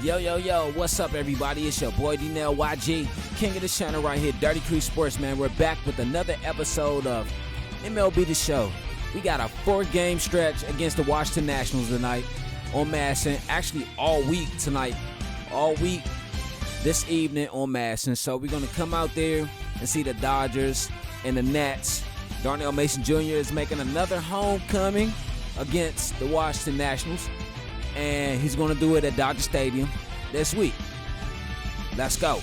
Yo, what's up, everybody? It's your boy, Darnell YG, king of the channel right here, Dirty Creek Sports, man. We're back with another episode of MLB The Show. We got a 4-game stretch against the Washington Nationals tonight on MASN. Actually, all week tonight. All week this evening on MASN. So we're going to come out there and see the Dodgers and the Nats. Darnell Mason Jr. is making another homecoming against the Washington Nationals. And he's going to do it at Dodger Stadium this week. Let's go.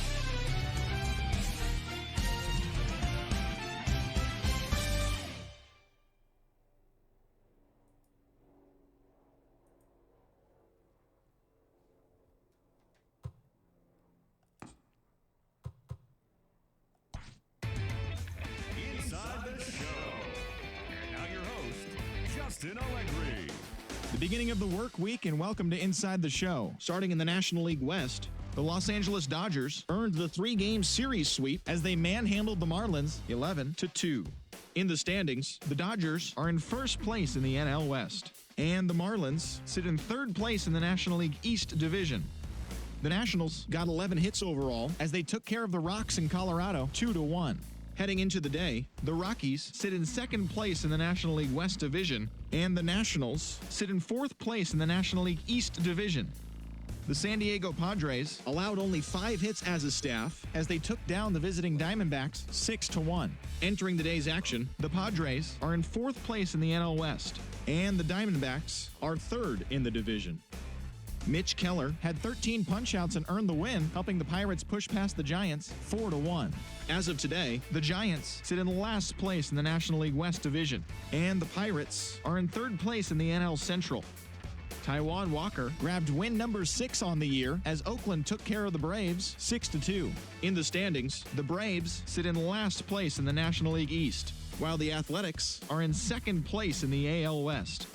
The beginning of the work week, and welcome to Inside the Show. Starting in the National League West, the Los Angeles Dodgers earned the 3-game series sweep as they manhandled the Marlins 11-2. In the standings, the Dodgers are in first place in the NL West, and the Marlins sit in third place in the National League East Division. The Nationals got 11 hits overall as they took care of the Rocks in Colorado 2-1. Heading into the day, the Rockies sit in second place in the National League West Division, and the Nationals sit in fourth place in the National League East Division. The San Diego Padres allowed only 5 hits as a staff as they took down the visiting Diamondbacks 6-1. Entering the day's action, the Padres are in fourth place in the NL West, and the Diamondbacks are third in the division. Mitch Keller had 13 punch-outs and earned the win, helping the Pirates push past the Giants 4-1. As of today, the Giants sit in last place in the National League West Division, and the Pirates are in third place in the NL Central. Taijuan Walker grabbed win number 6 on the year as Oakland took care of the Braves 6-2. In the standings, the Braves sit in last place in the National League East, while the Athletics are in second place in the AL West.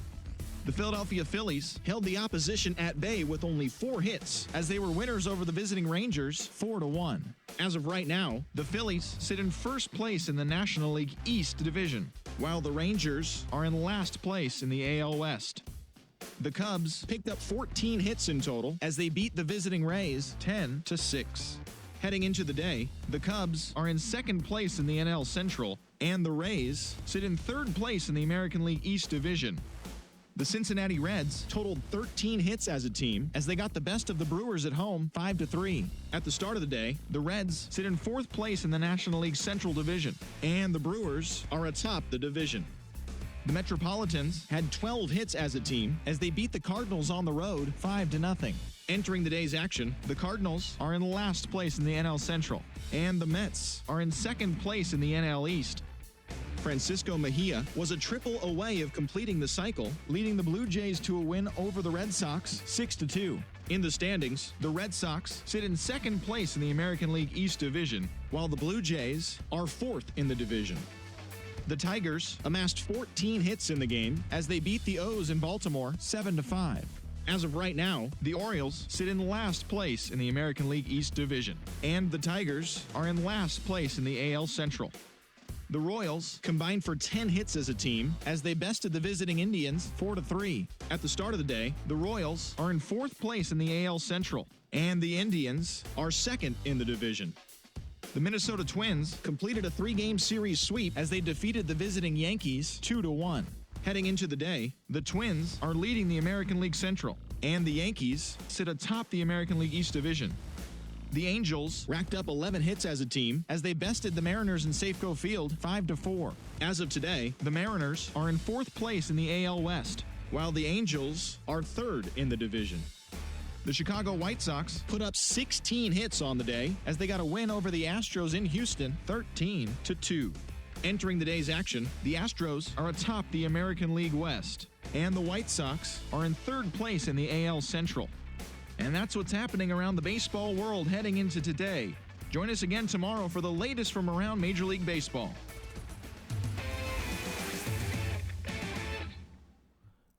The Philadelphia Phillies held the opposition at bay with only 4 hits as they were winners over the visiting Rangers 4-1. As of right now, the Phillies sit in first place in the National League East Division, while the Rangers are in last place in the AL West. The Cubs picked up 14 hits in total as they beat the visiting Rays 10-6. Heading into the day, the Cubs are in second place in the NL Central, and the Rays sit in third place in the American League East Division. The Cincinnati Reds totaled 13 hits as a team as they got the best of the Brewers at home 5-3. At the start of the day, the Reds sit in fourth place in the National League Central Division, and the Brewers are atop the division. The Metropolitans had 12 hits as a team as they beat the Cardinals on the road 5-0. Entering the day's action, the Cardinals are in last place in the NL Central, and the Mets are in second place in the NL East. Francisco Mejia was a triple away of completing the cycle, leading the Blue Jays to a win over the Red Sox 6-2. In the standings, the Red Sox sit in second place in the American League East Division, while the Blue Jays are fourth in the division. The Tigers amassed 14 hits in the game as they beat the O's in Baltimore 7-5. As of right now, the Orioles sit in last place in the American League East Division, and the Tigers are in last place in the AL Central. The Royals combined for 10 hits as a team as they bested the visiting Indians 4-3. At the start of the day, the Royals are in fourth place in the AL Central, and the Indians are second in the division. The Minnesota Twins completed a 3-game series sweep as they defeated the visiting Yankees 2-1. Heading into the day, the Twins are leading the American League Central, and the Yankees sit atop the American League East Division. The Angels racked up 11 hits as a team as they bested the Mariners in Safeco Field 5-4. As of today, the Mariners are in fourth place in the AL West, while the Angels are third in the division. The Chicago White Sox put up 16 hits on the day as they got a win over the Astros in Houston 13-2. Entering the day's action, the Astros are atop the American League West, and the White Sox are in third place in the AL Central. And that's what's happening around the baseball world heading into today. Join us again tomorrow for the latest from around Major League Baseball.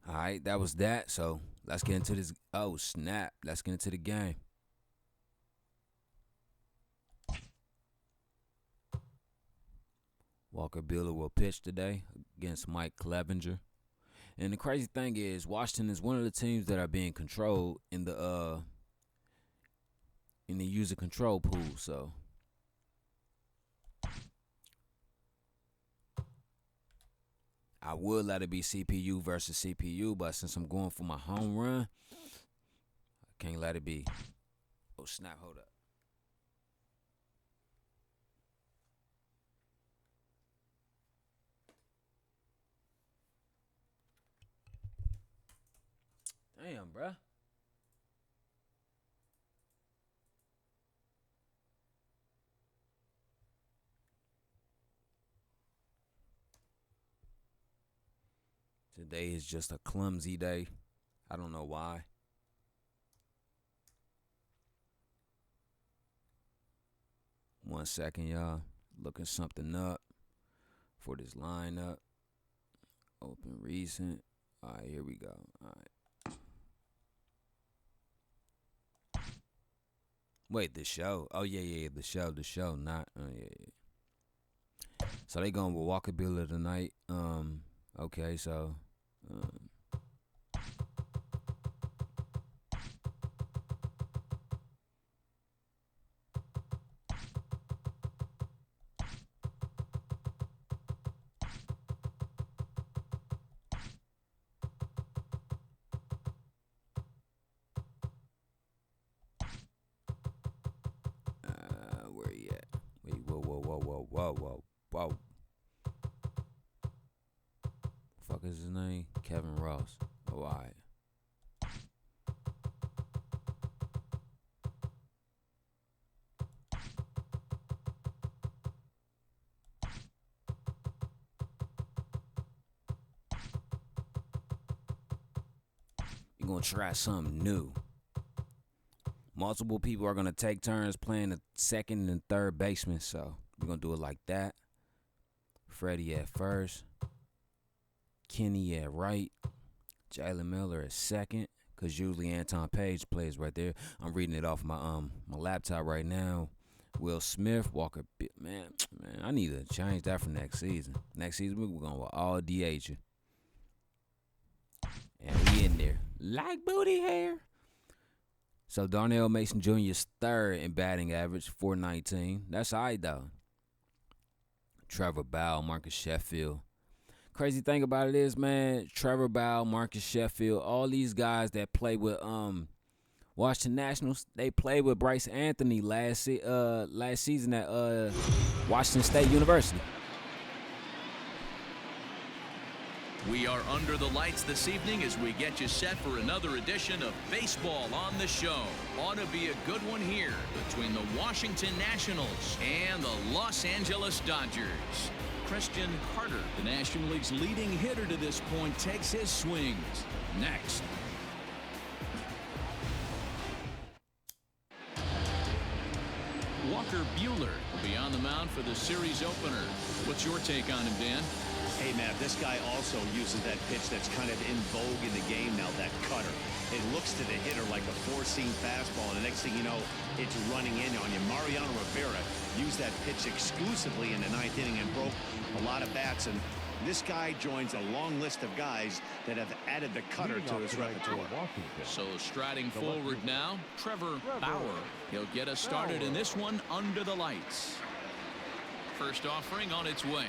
All right, that was that. So let's get into this. Oh, snap. Let's get into the game. Walker Buehler will pitch today against Mike Clevenger. And the crazy thing is, Washington is one of the teams that are being controlled in the in the user control pool, so I would let it be CPU versus CPU, but since I'm going for my home run, I can't let it be. Oh, snap, hold up. Damn, bruh. Today is just a clumsy day. I don't know why. One second, y'all. Looking something up for this lineup. Open recent. All right, here we go. All right. Wait, the show. Oh, yeah, the show. Not, yeah. So they going with Walker Buehler tonight. Okay, so. Where he at? Wait, whoa. Fuck is his name? Kevin Ross. Oh, all right. You're going to try something new. Multiple people are going to take turns playing the second and third baseman, so we're going to do it like that. Freddie at first. Kenny at right. Jalen Miller at second, because usually Anton Page plays right there. I'm reading it off my laptop right now. Will Smith, Walker, man, I need to change that for next season. Next season, we're going with all DH. And we in there. Like booty hair. So Darnell Mason Jr. is third in batting average, .419. That's all right, though. Trevor Bauer, Marcus Sheffield. Crazy thing about it is, man, Trevor Bauer, Marcus Sheffield, all these guys that play with Washington Nationals, they played with Bryce Anthony last season at Washington State University. We are under the lights this evening as we get you set for another edition of Baseball on the Show. Ought to be a good one here between the Washington Nationals and the Los Angeles Dodgers. Christian Carter, the National League's leading hitter to this point, takes his swings. Next. Walker Buehler will be on the mound for the series opener. What's your take on him, Dan? Hey, Matt, this guy also uses that pitch that's kind of in vogue in the game now, that cutter. It looks to the hitter like a four-seam fastball, and the next thing you know, it's running in on you. Mariano Rivera used that pitch exclusively in the ninth inning and broke a lot of bats, and this guy joins a long list of guys that have added the cutter to his repertoire. So striding forward now, Trevor Bauer. He'll get us started in this one under the lights. First offering on its way.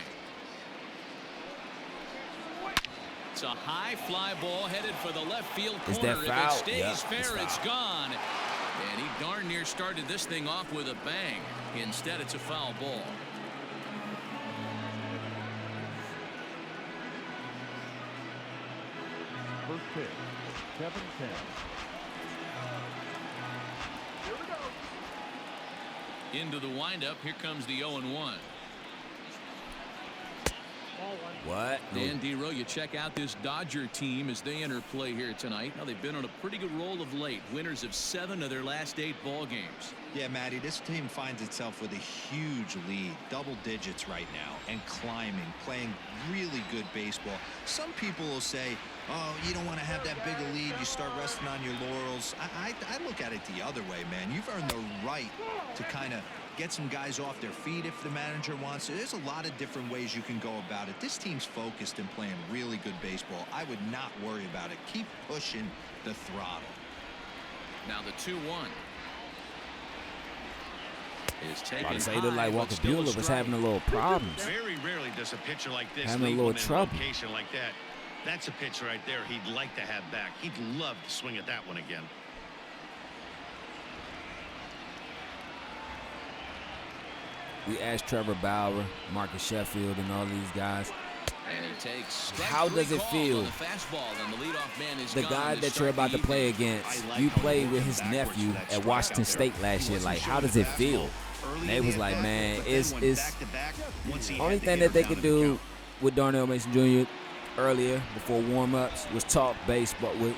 It's a high fly ball headed for the left field corner. Is that foul? If it stays Yeah, fair, it's gone. And he darn near started this thing off with a bang. Instead, it's a foul ball. First pitch, 7-10. Here we go. Into the windup. Here comes the 0-1. What? Dan Dero, you check out this Dodger team as they enter play here tonight. Now, they've been on a pretty good roll of late. Winners of 7 of their last 8 ball games. Yeah, Matty, this team finds itself with a huge lead, double digits right now, and climbing, playing really good baseball. Some people will say, oh, you don't want to have that big a lead. You start resting on your laurels. I look at it the other way, man. You've earned the right to kind of get some guys off their feet if the manager wants to. There's a lot of different ways you can go about it. This team's focused and playing really good baseball. I would not worry about it. Keep pushing the throttle. Now the 2-1. is taken About to say, it looked like high, Walker but still a Buehler was strike. having a little problems. Very rarely does a pitcher like this Having a leave little one in trouble. location like that. That's a pitch right there he'd like to have back. He'd love to swing at that one again. We asked Trevor Bauer, Marcus Sheffield, and all these guys, And he takes how does it feel? The fastball, and the leadoff man is The gone guy to that you're start about the to play evening. against, I like you how played he with worked his backwards nephew for that at strike Washington out there. State last He year. wasn't Like, how showing does the it feel? fastball early They in was the like, at-bat, man, but then it's went back-to-back once he only had the thing hitter that they down could in the do count. with Darnell Mason Jr. earlier before warm-ups was talk baseball with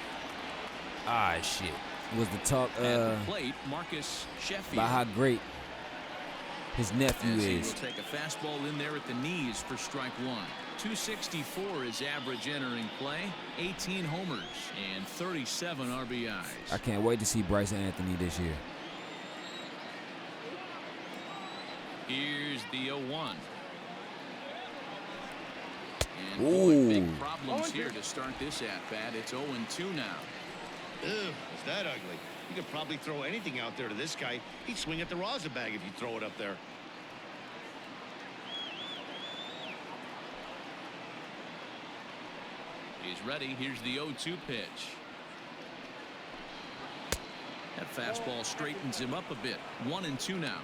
shit. Was the talk At the plate, Marcus Sheffield. about how great his nephew As he is. will take a fastball in there at the knees for strike one. 264 is average entering play, 18 homers, and 37 RBIs. I can't wait to see Bryce Anthony this year. Here's the 0-1. And Ooh. boy, big problems here to start this at-bat. It's 0-2 now. Ugh, is that ugly? You could probably throw anything out there to this guy. He'd swing at the rosin bag if you throw it up there. He's ready. Here's the 0-2 pitch. That fastball straightens him up a bit. 1-2 now.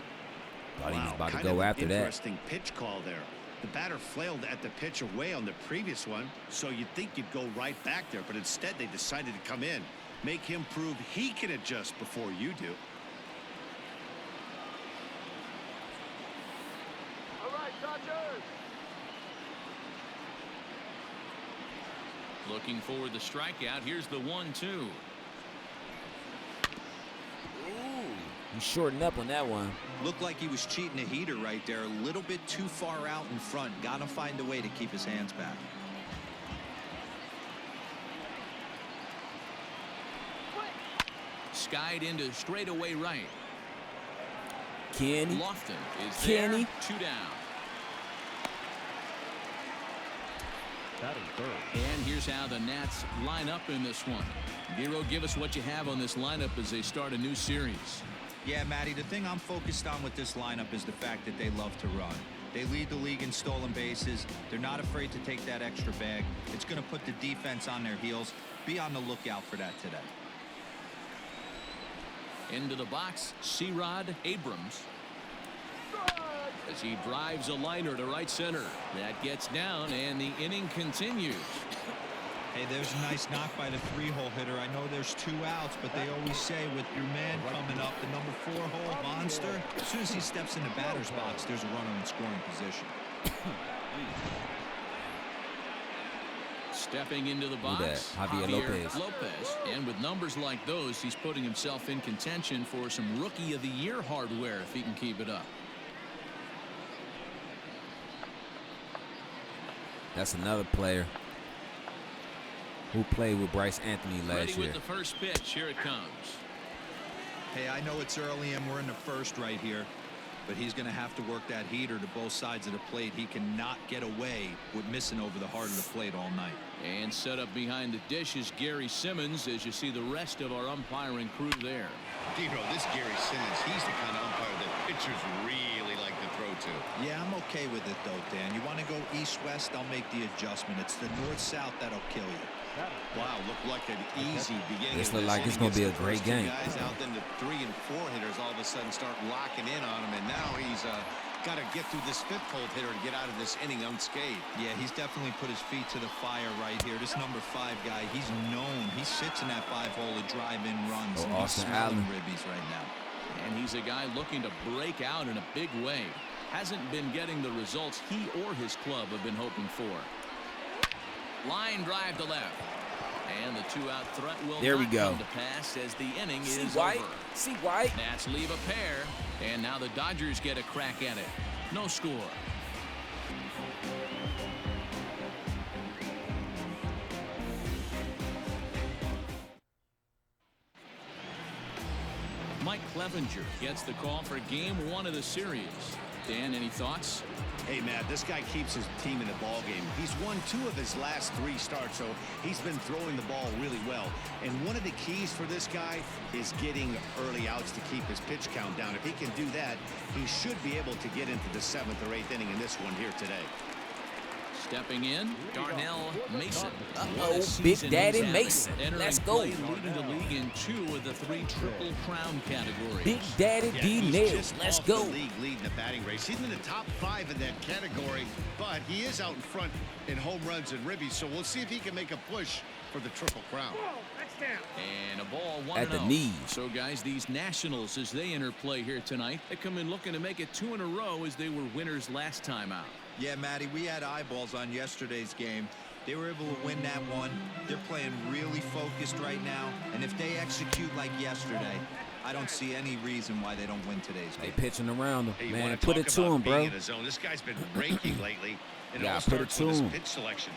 Thought he was about to kind go of an after that. interesting pitch call there. The batter flailed at the pitch away on the previous one, so you'd think you'd go right back there, but instead they decided to come in, make him prove he can adjust before you do. All right, Dodgers. Looking for the strikeout. Here's the 1-2. He's shorting up on that one. Looked like he was cheating a heater right there. A little bit too far out in front. Got to find a way to keep his hands back. Skied into straightaway right. Kenny. Lofton is Kenny. there. 2 down. That is third. And here's how the Nats line up in this one. Giro, give us what you have on this lineup as they start a new series. Yeah, Matty, the thing I'm focused on with this lineup is the fact that they love to run. They lead the league in stolen bases. They're not afraid to take that extra bag. It's going to put the defense on their heels. Be on the lookout for that today. Into the box, C-Rod Abrams. As he drives a liner to right center. That gets down, and the inning continues. Hey, there's a nice knock by the 3-hole hitter. I know there's 2 outs, but they always say with your man coming up, the number 4-hole monster, as soon as he steps in the batter's box, there's a runner in scoring position. Stepping into the box, that? Javier Lopez. And with numbers like those, he's putting himself in contention for some Rookie of the Year hardware if he can keep it up. That's another player who played with Bryce Anthony last Ready year. with the first pitch. Here it comes. Hey, I know it's early and we're in the first right here, but he's going to have to work that heater to both sides of the plate. He cannot get away with missing over the heart of the plate all night. And set up behind the dish is Gary Simmons as you see the rest of our umpiring crew there. Dero, this Gary Simmons, he's the kind of umpire that pitchers really like to throw to. Yeah, I'm okay with it, though, Dan. You want to go east-west, I'll make the adjustment. It's the north-south that'll kill you. Wow, looked like an easy beginning. This of look like it's inning gonna be a against the great first two game. Guys out, then the 3 and 4 hitters all of a sudden start locking in on him, and now he's got to get through this 5th-hole hitter to get out of this inning unscathed. Yeah, he's definitely put his feet to the fire right here. This number 5 guy, he's known. He sits in that 5-hole to drive in runs, and he's Austin smelling Allen. ribbies right now. And he's a guy looking to break out in a big way. Hasn't been getting the results he or his club have been hoping for. Line drive to left. And the 2-out threat will There we not go. come to pass as the inning See is White? over. See White? Nats leave a pair, and now the Dodgers get a crack at it. No score. Mike Clevenger gets the call for game 1 of the series. Dan, any thoughts? Hey, Matt, this guy keeps his team in the ball game. He's won 2 of his last 3 starts, so he's been throwing the ball really well. And one of the keys for this guy is getting early outs to keep his pitch count down. If he can do that, he should be able to get into the 7th or 8th inning in this one here today. Stepping in, Darnell Mason. Big Daddy Mason. Let's go. Leading the league in 2 of the 3 Triple Crown categories. Big Daddy D-Nail. Let's go. The league leading the batting race. He's in the top 5 in that category, but he is out in front in home runs and ribbies, so we'll see if he can make a push for the Triple Crown. And a ball 1-0. At the knees. So, guys, these Nationals, as they enter play here tonight, they come in looking to make it 2 in a row as they were winners last time out. Yeah, Matty, we had eyeballs on yesterday's game. They were able to win that one. They're playing really focused right now, and if they execute like yesterday, I don't see any reason why they don't win today's game. They pitching around him, Hey, man. Put it to him, bro. This guy's been raking lately, and it Yeah, all put it starts to with his him. pitch selection.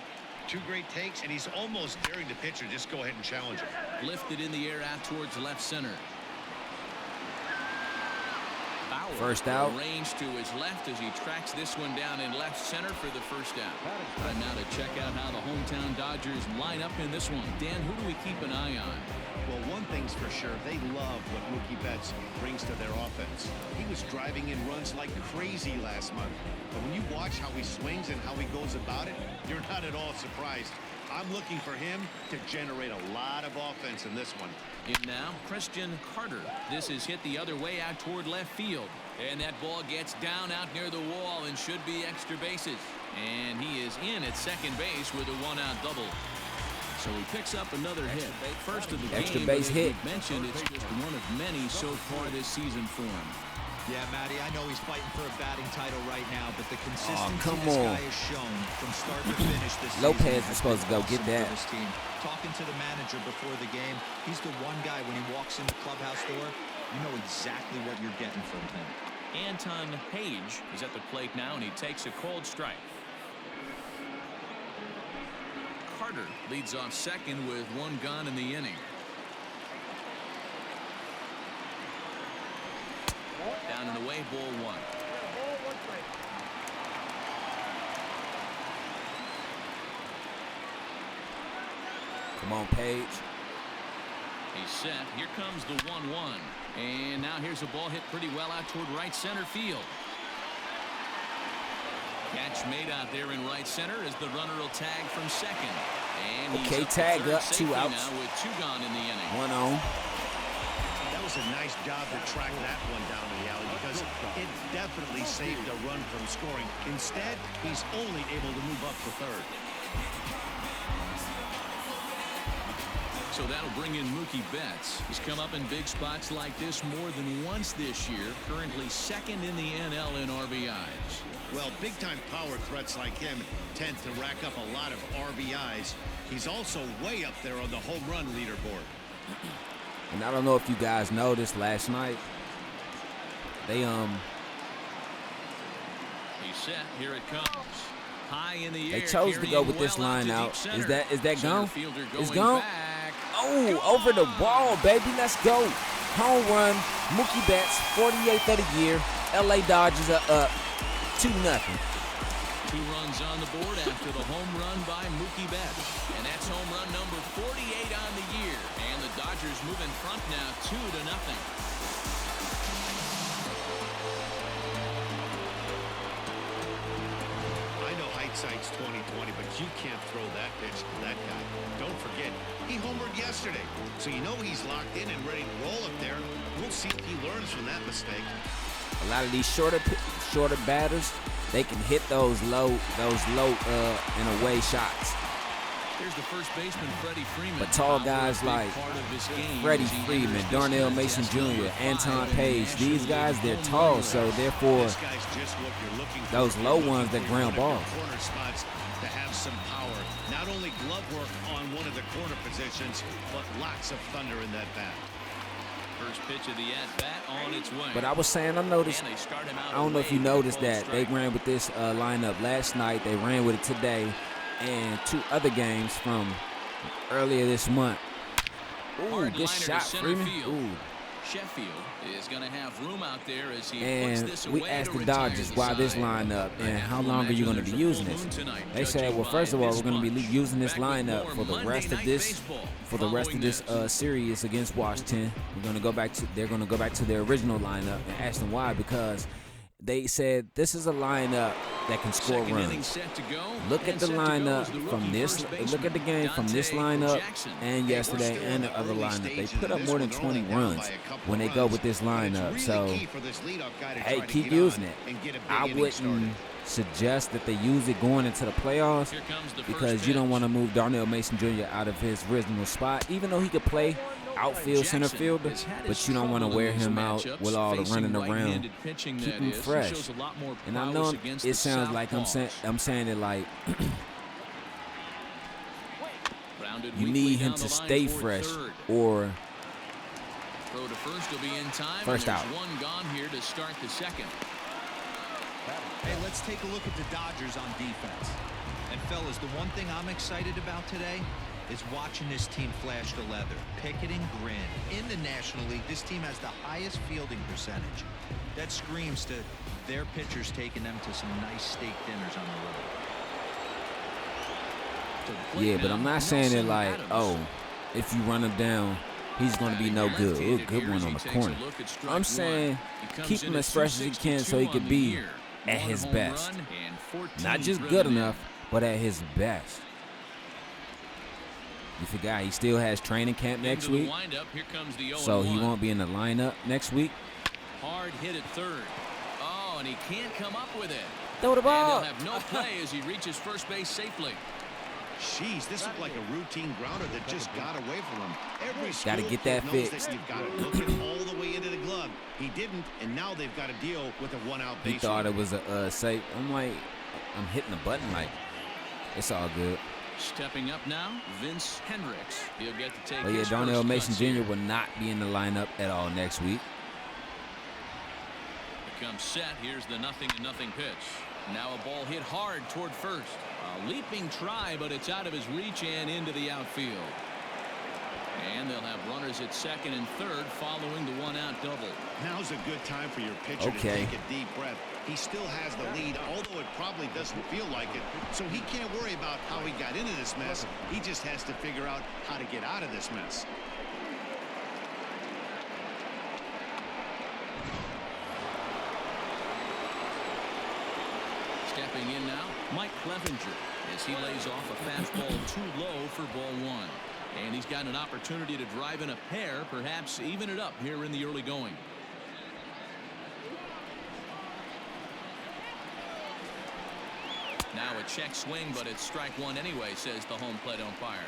2 great takes, and he's almost daring the pitcher just go ahead and challenge him. Lifted in the air out towards left center. Bauer First out. arranged to his left as he tracks this one down in left center for the first out. Time now to check out how the hometown Dodgers line up in this one. Dan, who do we keep an eye on? Well, one thing's for sure, they love what Mookie Betts brings to their offense. He was driving in runs like crazy last month. But when you watch how he swings and how he goes about it, you're not at all surprised. I'm looking for him to generate a lot of offense in this one. In now, Christian Carter. This is hit the other way out toward left field. And that ball gets down out near the wall and should be extra bases. And he is in at second base with a 1-out double. So he picks up another hit. First of the Extra game, base but as hit. we mentioned, it's just one of many so far this season for him. Yeah, Matty, I know he's fighting for a batting title right now, but the consistency come this on. guy has shown from start to finish this Lopez season is has supposed to been go get awesome that. for this team. Talking to the manager before the game, he's the one guy when he walks in the clubhouse door, you know exactly what you're getting from him. Anton Page is at the plate now, and he takes a cold strike. Carter leads off second with 1 gone in the inning. Down and away, ball 1. Come on, Page. He's set. Here comes the 1-1. And now here's a ball hit pretty well out toward right center field. Catch made out there in right center as the runner will tag from second. And he's Okay, up to tag third up, 2 safely outs. now with 2 gone in the inning. 1 on. That was a nice job to track that one down in the alley because it definitely saved a run from scoring. Instead, he's only able to move up to third. So that'll bring in Mookie Betts. He's come up in big spots like this more than once this year. Currently second in the NL in RBIs. Well, big-time power threats like him tend to rack up a lot of RBIs. He's also way up there on the home run leaderboard. And I don't know if you guys noticed last night. They He's set. Here it comes. High in the air. They chose to go with this line out. Is that gone? It's gone. Oh, over the wall, baby. Let's go. Home run. Mookie Betts, 48th of the year. LA Dodgers are up 2-0. 2 runs on the board after the home run by Mookie Betts. And that's home run number 48 on the year. And the Dodgers move in front now 2-0. I know hindsight's 20/20, but you can't throw that pitch to that guy. Don't forget, he homered yesterday, so you know he's locked in and ready to roll up there. We'll see if he learns from that mistake. A lot of these shorter batters, they can hit those low and away shots. Here's the first baseman, Freddie Freeman. But tall guys like Freddie Freeman, Darnell Mason Jr., Anton Page, these guys, they're tall, so therefore This guy's just what you're looking for. those low ones that ground balls. Corner spots to have some power. Not only glove work on one of the corner positions, but lots of thunder in that bat. First pitch of the at-bat on its way. But I was saying, I noticed, And they start him out I don't know if you away with a noticed cold that strike. they ran with this lineup last night. They ran with it today and 2 other games from earlier this month. Ooh, Hard good liner to shot, center Freeman. field. Ooh, Sheffield is going to have room out there as he puts And this we away asked to the retire Dodgers the why this side. lineup I and have how to long are you imagine going to there's be a using full this? moon tonight, They said, judging well, by first of all, this we're going to be bunch. using this Back with lineup more for the Monday rest of Night this Baseball series against Washington. They're going to go back to their original lineup and ask them why, because they said this is a lineup that can score Second inning runs. set to go. Look at the lineup from this. Look at the game from this lineup and yesterday and the other lineup. They put up more than 20 runs when they go with this lineup. So, hey, keep using it. I wouldn't suggest that they use it going into the playoffs because you don't want to move Darnell Mason Jr. out of his original spot, even though he could play outfield center fielder, but you don't want to wear him out with all the running around. Keep him fresh. And I know it sounds like I'm saying it like you need him to stay fresh or throw to first will be in time. First out. One gone here to start the second. Hey, let's take a look at the Dodgers on defense. And fellas, the one thing I'm excited about today is watching this team flash the leather, picketing, grin. In the National League, this team has the highest fielding percentage. That screams to their pitchers taking them to some nice steak dinners on the road. yeah, but I'm not saying it like, oh, if you run him down, he's going to be no good. Ooh, good one on the corner. I'm saying keep him as fresh as he can so he could be at his best. Not just good enough, but at his best. You forgot he still has training camp next week, so he won't be in the lineup next week. Hard hit at third. Oh, and he can't come up with it. Throw the And ball. he'll have no play as he reaches first base safely. Jeez, this looked like a routine grounder that just got away from him. Every Gotta get that knows fixed. that you've got to look it all the way into the glove. He didn't, and now they've got to deal with a one-out base. He thought it was a safe. I'm like, I'm hitting the button like, it's all good. Stepping up now, Vince Hendricks. He'll get to take But yeah, his Darnell first Mason cuts Jr. here. will not be in the lineup at all next week. Comes set. Here's the 0-0 pitch. Now a ball hit hard toward first. A leaping try, but it's out of his reach and into the outfield. And they'll have runners at second and third following the one-out double. Now's a good time for your pitcher to take a deep breath. He still has the lead, although it probably doesn't feel like it. So he can't worry about how he got into this mess. He just has to figure out how to get out of this mess. Stepping in now, Mike Clevenger, as he lays off a fastball too low for ball one. And he's got an opportunity to drive in a pair, perhaps even it up here in the early going. Now a check swing, but it's strike one anyway, says the home plate umpire.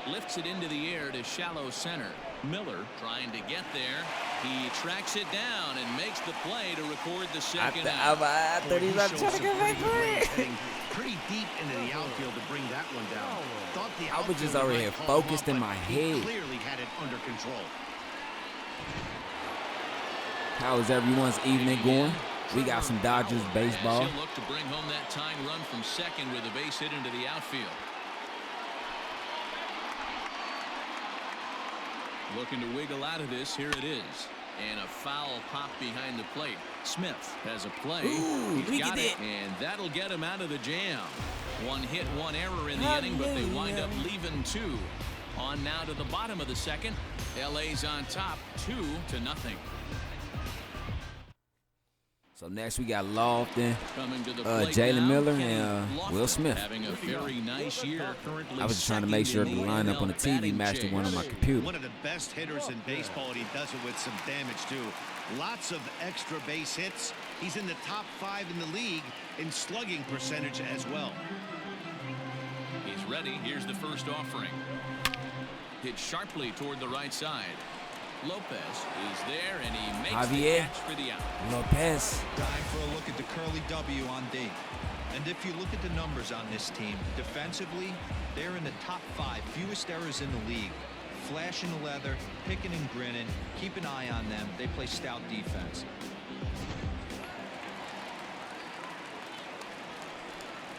Lifts it into the air to shallow center. Miller trying to get there. He tracks it down and makes the play to record the second out. I thought he was about to try to get back Pretty deep into the outfield to bring that one down. Thought the I was just outfielder already might call him focused up, in but my he head. clearly had it under control. How is everyone's evening going? We got some Dodgers baseball. He'll look to bring home that tying run from second with a base hit into the outfield. Looking to wiggle out of this. Here it is. And a foul pop behind the plate. Smith has a play. Ooh, He's got it. And that'll get him out of the jam. One hit, one error in the inning, but they wind up leaving two. On now to the bottom of the second. LA's on top 2-0. So next we got Lofton, Coming to the plate Jalen now, Miller, Kenny and Lofton, Will Smith. Having a very nice year. Currently I was just trying to make sure the second in lineup on the NL TV matched the one on my batting computer. One of the best hitters in baseball, and he does it with some damage too. Lots of extra base hits. He's in the top 5 in the league in slugging percentage as well. He's ready. Here's the first offering. Hit sharply toward the right side. Lopez is there, and he makes the Javier catch for the out. Lopez. Time for a look at the curly W on D. And if you look at the numbers on this team, defensively, they're in the top 5 fewest errors in the league. Flashing the leather, picking and grinning, keep an eye on them. They play stout defense.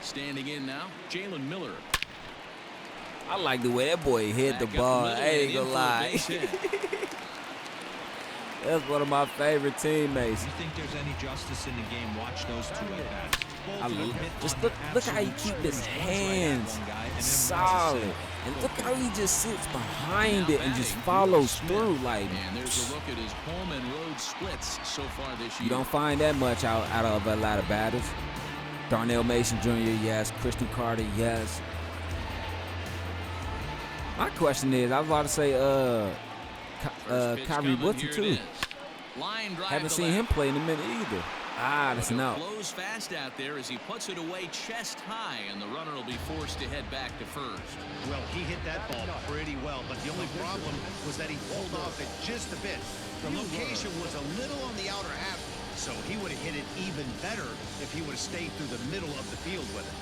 Standing in now, Jalen Miller. I like the way that boy hit the Back up ball. middle I ain't and in gonna for a lie. base hit. That's one of my favorite teammates. You think there's any justice in the game? Watch those two at bats. Just look how he keep his hands solid, and look how he just sits behind it and just follows through. Like, And there's a look at his home and road splits so far this year. you don't find that much out of a lot of batters. Darnell Mason Jr., yes. Christian Carter, yes. My question is, I was about to say, Kyrie Woodson too. Haven't seen him play in a minute either. That's an out. Blows fast out there as he puts it away chest high, and the runner will be forced to head back to first. Well, he hit that ball pretty well, but the only problem was that he pulled off it just a bit. The location was a little on the outer half, so he would have hit it even better if he would have stayed through the middle of the field with it.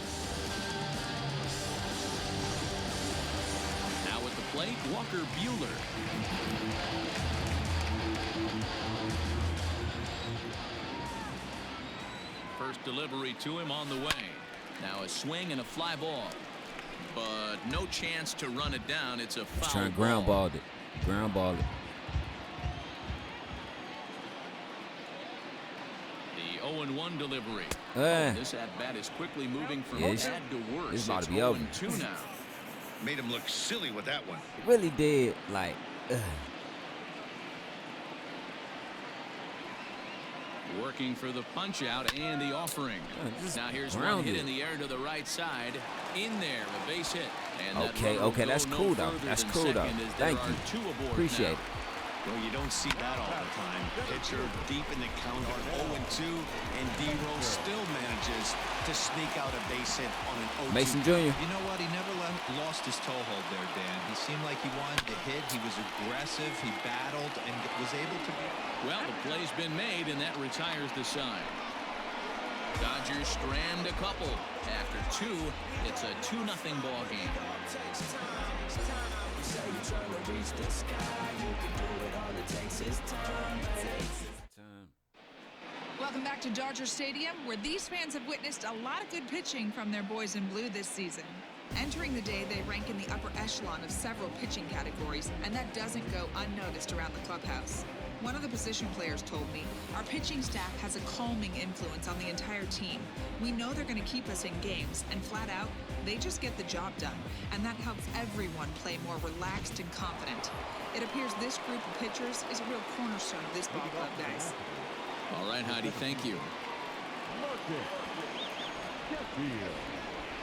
Now at the plate, Walker Buehler. First delivery to him on the way. Now a swing and a fly ball. But no chance to run it down. It's a foul Trying to ground ball it. Ground ball it. The 0-1 delivery. This at-bat is quickly moving from bad to worse. It's about to be It's over. 0-2 now. Made him look silly with that one. It really did. Like, Working for the punch out and the offering. just Now here's one grounded. hit in the air to the right side. In there, a base hit. And that Okay, runner will okay, that's go no cool, though. further That's than cool, though. second as Thank there you. are 2 aboard Appreciate now. it. Well, you don't see that all the time. Pitcher deep in the count on 0-2, and D-Rose still manages to sneak out a base hit on an 0-2. Mason Jr. You know what? He never lost his toehold there, Dan. He seemed like he wanted to hit. He was aggressive. He battled and was able to be. Well, the play's been made, and that retires the side. Dodgers strand a couple. After 2, it's a 2-0 ball game. Welcome back to Dodger Stadium, where these fans have witnessed a lot of good pitching from their boys in blue this season. Entering the day, they rank in the upper echelon of several pitching categories, and that doesn't go unnoticed around the clubhouse. One of the position players told me, our pitching staff has a calming influence on the entire team. We know they're going to keep us in games, and flat out, they just get the job done, and that helps everyone play more relaxed and confident. It appears this group of pitchers is a real cornerstone of this ball club, guys. All right, Heidi, thank you.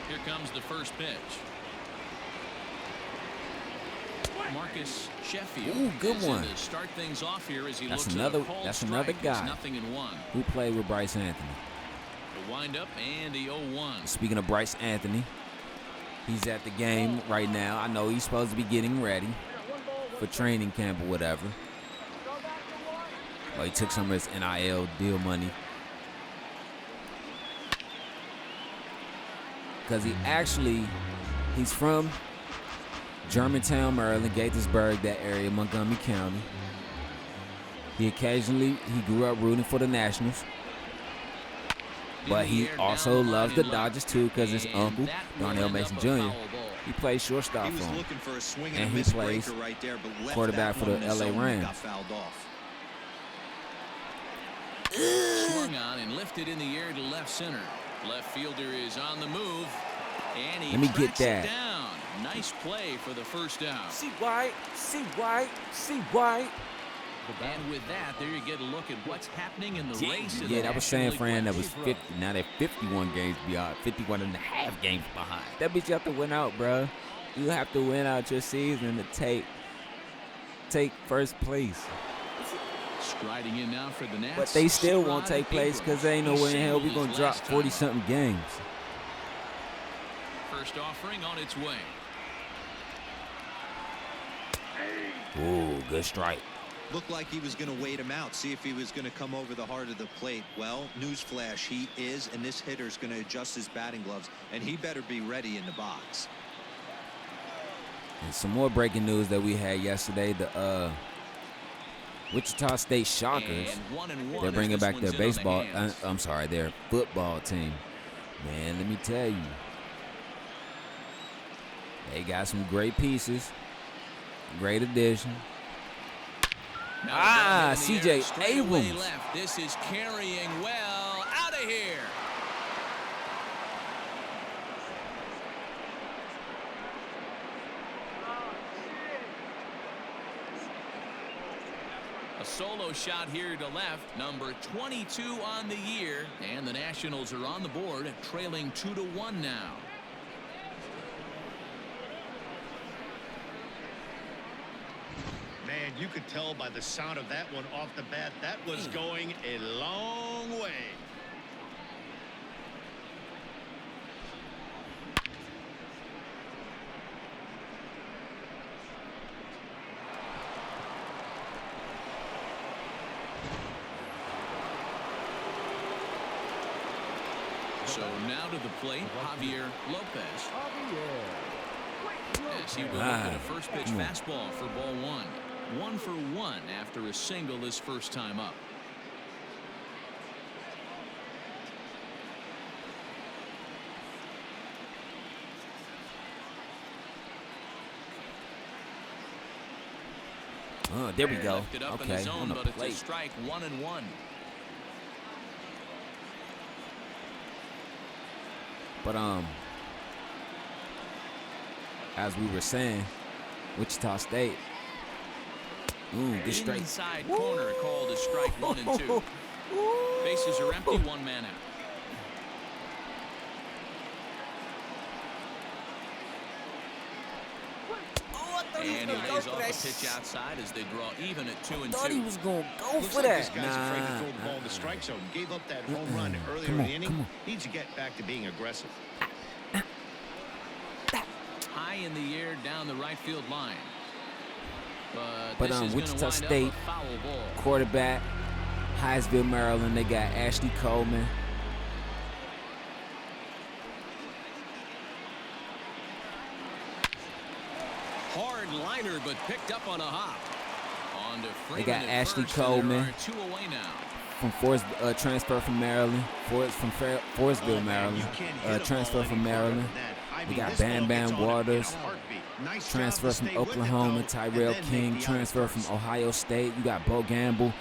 Here comes the first pitch. Marcus Sheffield. Ooh, good is in one. to start things off here as he That's looks another- at a called that's strike. another guy. It's 0-1. Who played with Bryce Anthony? The windup and the 0-1. Speaking of Bryce Anthony, he's at the game right now. I know he's supposed to be getting ready for training camp or whatever. Well, he took some of his NIL deal money. Because he's from Germantown, Maryland, Gaithersburg, that area, Montgomery County. He grew up rooting for the Nationals. But he also loves the Dodgers too because his uncle, Darnell Mason Jr., he plays shortstop He for was him. looking for a swing And and a he miss plays breaker right there, but left quarterback that for the one in his LA zone and Rams. got fouled off. Swung on and lifted in the air to left center. Left fielder is on the move. And he Let me get tracks it that. down. Nice play for the first out. See white, see white, see white. And with that, there you get a look at what's happening in the race. Yeah, that was San Fran. That was 50. Now they're 51 games beyond, 51 and a half games behind. That means you have to win out, bro. You have to win out your season to take first place. Striding in now for the Nats. But they still won't Sherrod take place because they ain't no Abrams. way in hell He we gonna singled drop his last time 40-something games. First offering on its way. Ooh, good strike. Looked like he was going to wait him out, see if he was going to come over the heart of the plate. Well, newsflash, he is, and this hitter's going to adjust his batting gloves, and he better be ready in the box. And some more breaking news that we had yesterday. The Wichita State Shockers, And 1-1 they're as bringing this back one's their in on the baseball, hands. their football team. Man, let me tell you. They got some great pieces. Great addition. C.J. Abrams. Left. This is carrying well. Out of here. A solo shot here to left, number 22 on the year, and the Nationals are on the board, trailing 2-1 now. Man, you could tell by the sound of that one off the bat, that was going a long way. So now to the plate, Javier Lopez. As he will look at a first pitch fastball for ball one. 1 for 1 after a single his first time up. Oh, there we go. Left it up in Okay, the zone, on the but it's plate. a strike, 1-1. But as we were saying, Wichita State. Good straight. Inside corner called a strike 1 and 2. Bases are empty, 1 man out. And he lays off a pitch outside as they draw even at 2 and 2. Thought he was gonna go Looks for like that. this guy's afraid to throw the ball in the strike zone. Gave up that home run earlier Come in on, the inning. come on. Needs to get back to being aggressive. High in the air down the right field line. But this is Wichita gonna wind State up a foul ball. quarterback, Hyattsville, Maryland. They got Ashley Coleman. Hard liner, but picked up on a hop. On to Freeman. They got at Ashley first, and there Coleman. are 2 away now. From transfer from Maryland. Forestville, Maryland. Transfer from Maryland. We got Bam Bam Waters. Transfer from Oklahoma. Tyrell King. Transfer from Ohio State. You got Bo Gamble.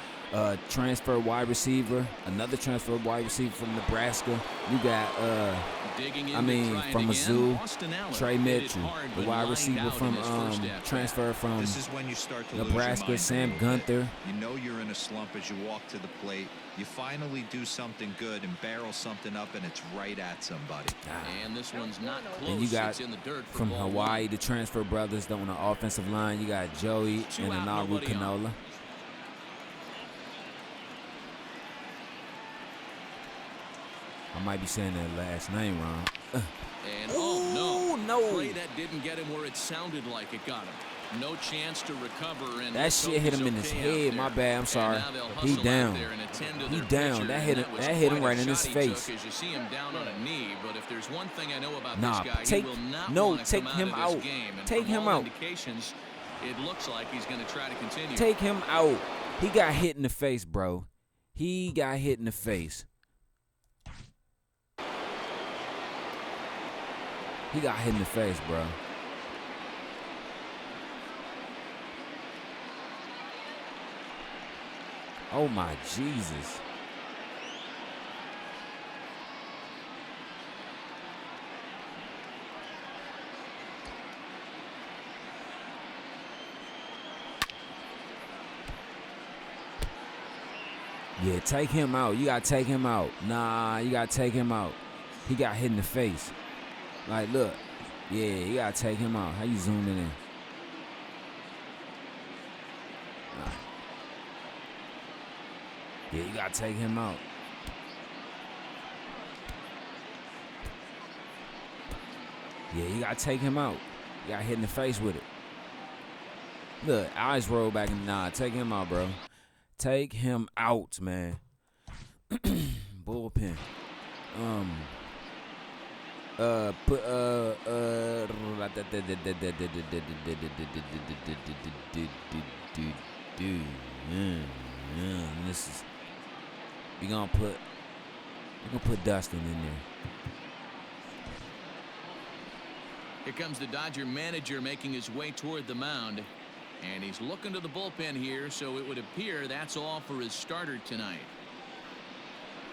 Transfer wide receiver. Another transfer wide receiver from Nebraska. You got from Mizzou, Trey Mitchell, the wide receiver from transfer from This is when you start to Nebraska, lose your Sam mind a little bit. Gunther. You know you're in a slump as you walk to the plate. You finally do something good and barrel something up, and it's right at somebody. And this one's not close. And you got it's in the dirt for from ball Hawaii, one. the transfer brothers on the offensive line. You got Joey 2 and out, Anaru nobody on. Canola. I might be saying that last name wrong. And no. Pray that didn't get him where it sounded like it got him. No chance to recover. And That shit hit him in his head. My bad. I'm sorry. He down. He down. That hit him right in his face. As you see him down on a knee, but if there's one thing I know about Nah, this guy, take- he will not no, want to take come him out of out. this game. And Take from him all out. indications, it looks like he's going to try to continue. Take him out. He got hit in the face, bro. He got hit in the face. He got hit in the face, bro. Oh my Jesus. Yeah, take him out. You gotta take him out. Nah, you gotta take him out. He got hit in the face. Like, look. Yeah, you gotta take him out. How you zooming in? Nah. Yeah, you gotta take him out. Yeah, you gotta take him out. You got hit in the face with it. Look, eyes roll back and nah, take him out, bro. Take him out, man. Bullpen. This is we're gonna put Dustin in there. Here comes the Dodger manager making his way toward the mound. And he's looking to the bullpen here, so it would appear that's all for his starter tonight.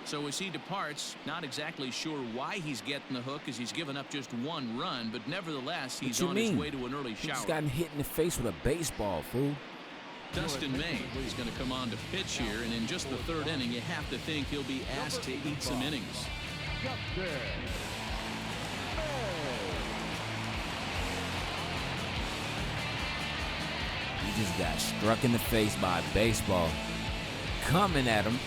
So as he departs, not exactly sure why he's getting the hook, as he's given up just 1 run, but nevertheless, he's on his way to an early shower. He's gotten hit in the face with a baseball, fool. Dustin May is going to come on to pitch here, and in just the 3rd inning, you have to think he'll be asked to eat some innings. He just got struck in the face by a baseball coming at him.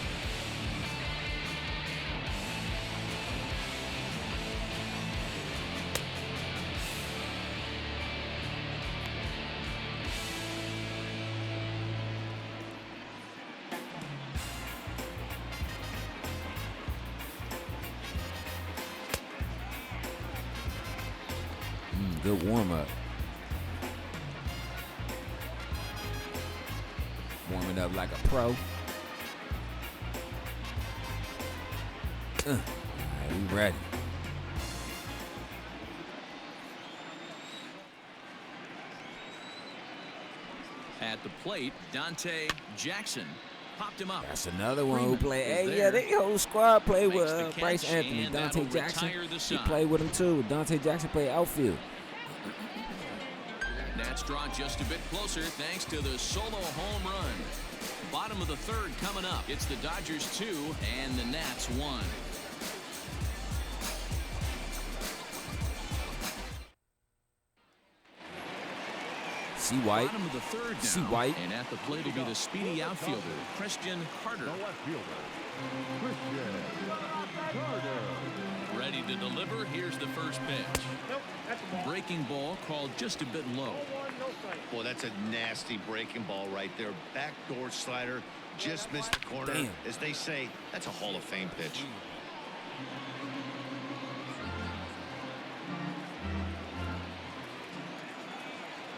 Good warm-up. Warming up like a pro. All right, we ready. At the plate, Dante Jackson popped him up. That's another one who played. Hey, yeah, they whole squad played with Bryce catch, Anthony. and Dante that'll Jackson, retire the he side. played with him too. Dante Jackson played outfield. Nats draw just a bit closer thanks to the solo home run. Bottom of the 3rd coming up. It's the Dodgers 2 and the Nats 1. See White. Bottom of the 3rd now. See White. And at the plate will be the speedy outfielder, Christian Harder. Ready to deliver. Here's the first pitch. Breaking ball called just a bit low. Boy, that's a nasty breaking ball right there. Backdoor slider, just missed the corner. Damn. As they say, that's a Hall of Fame pitch.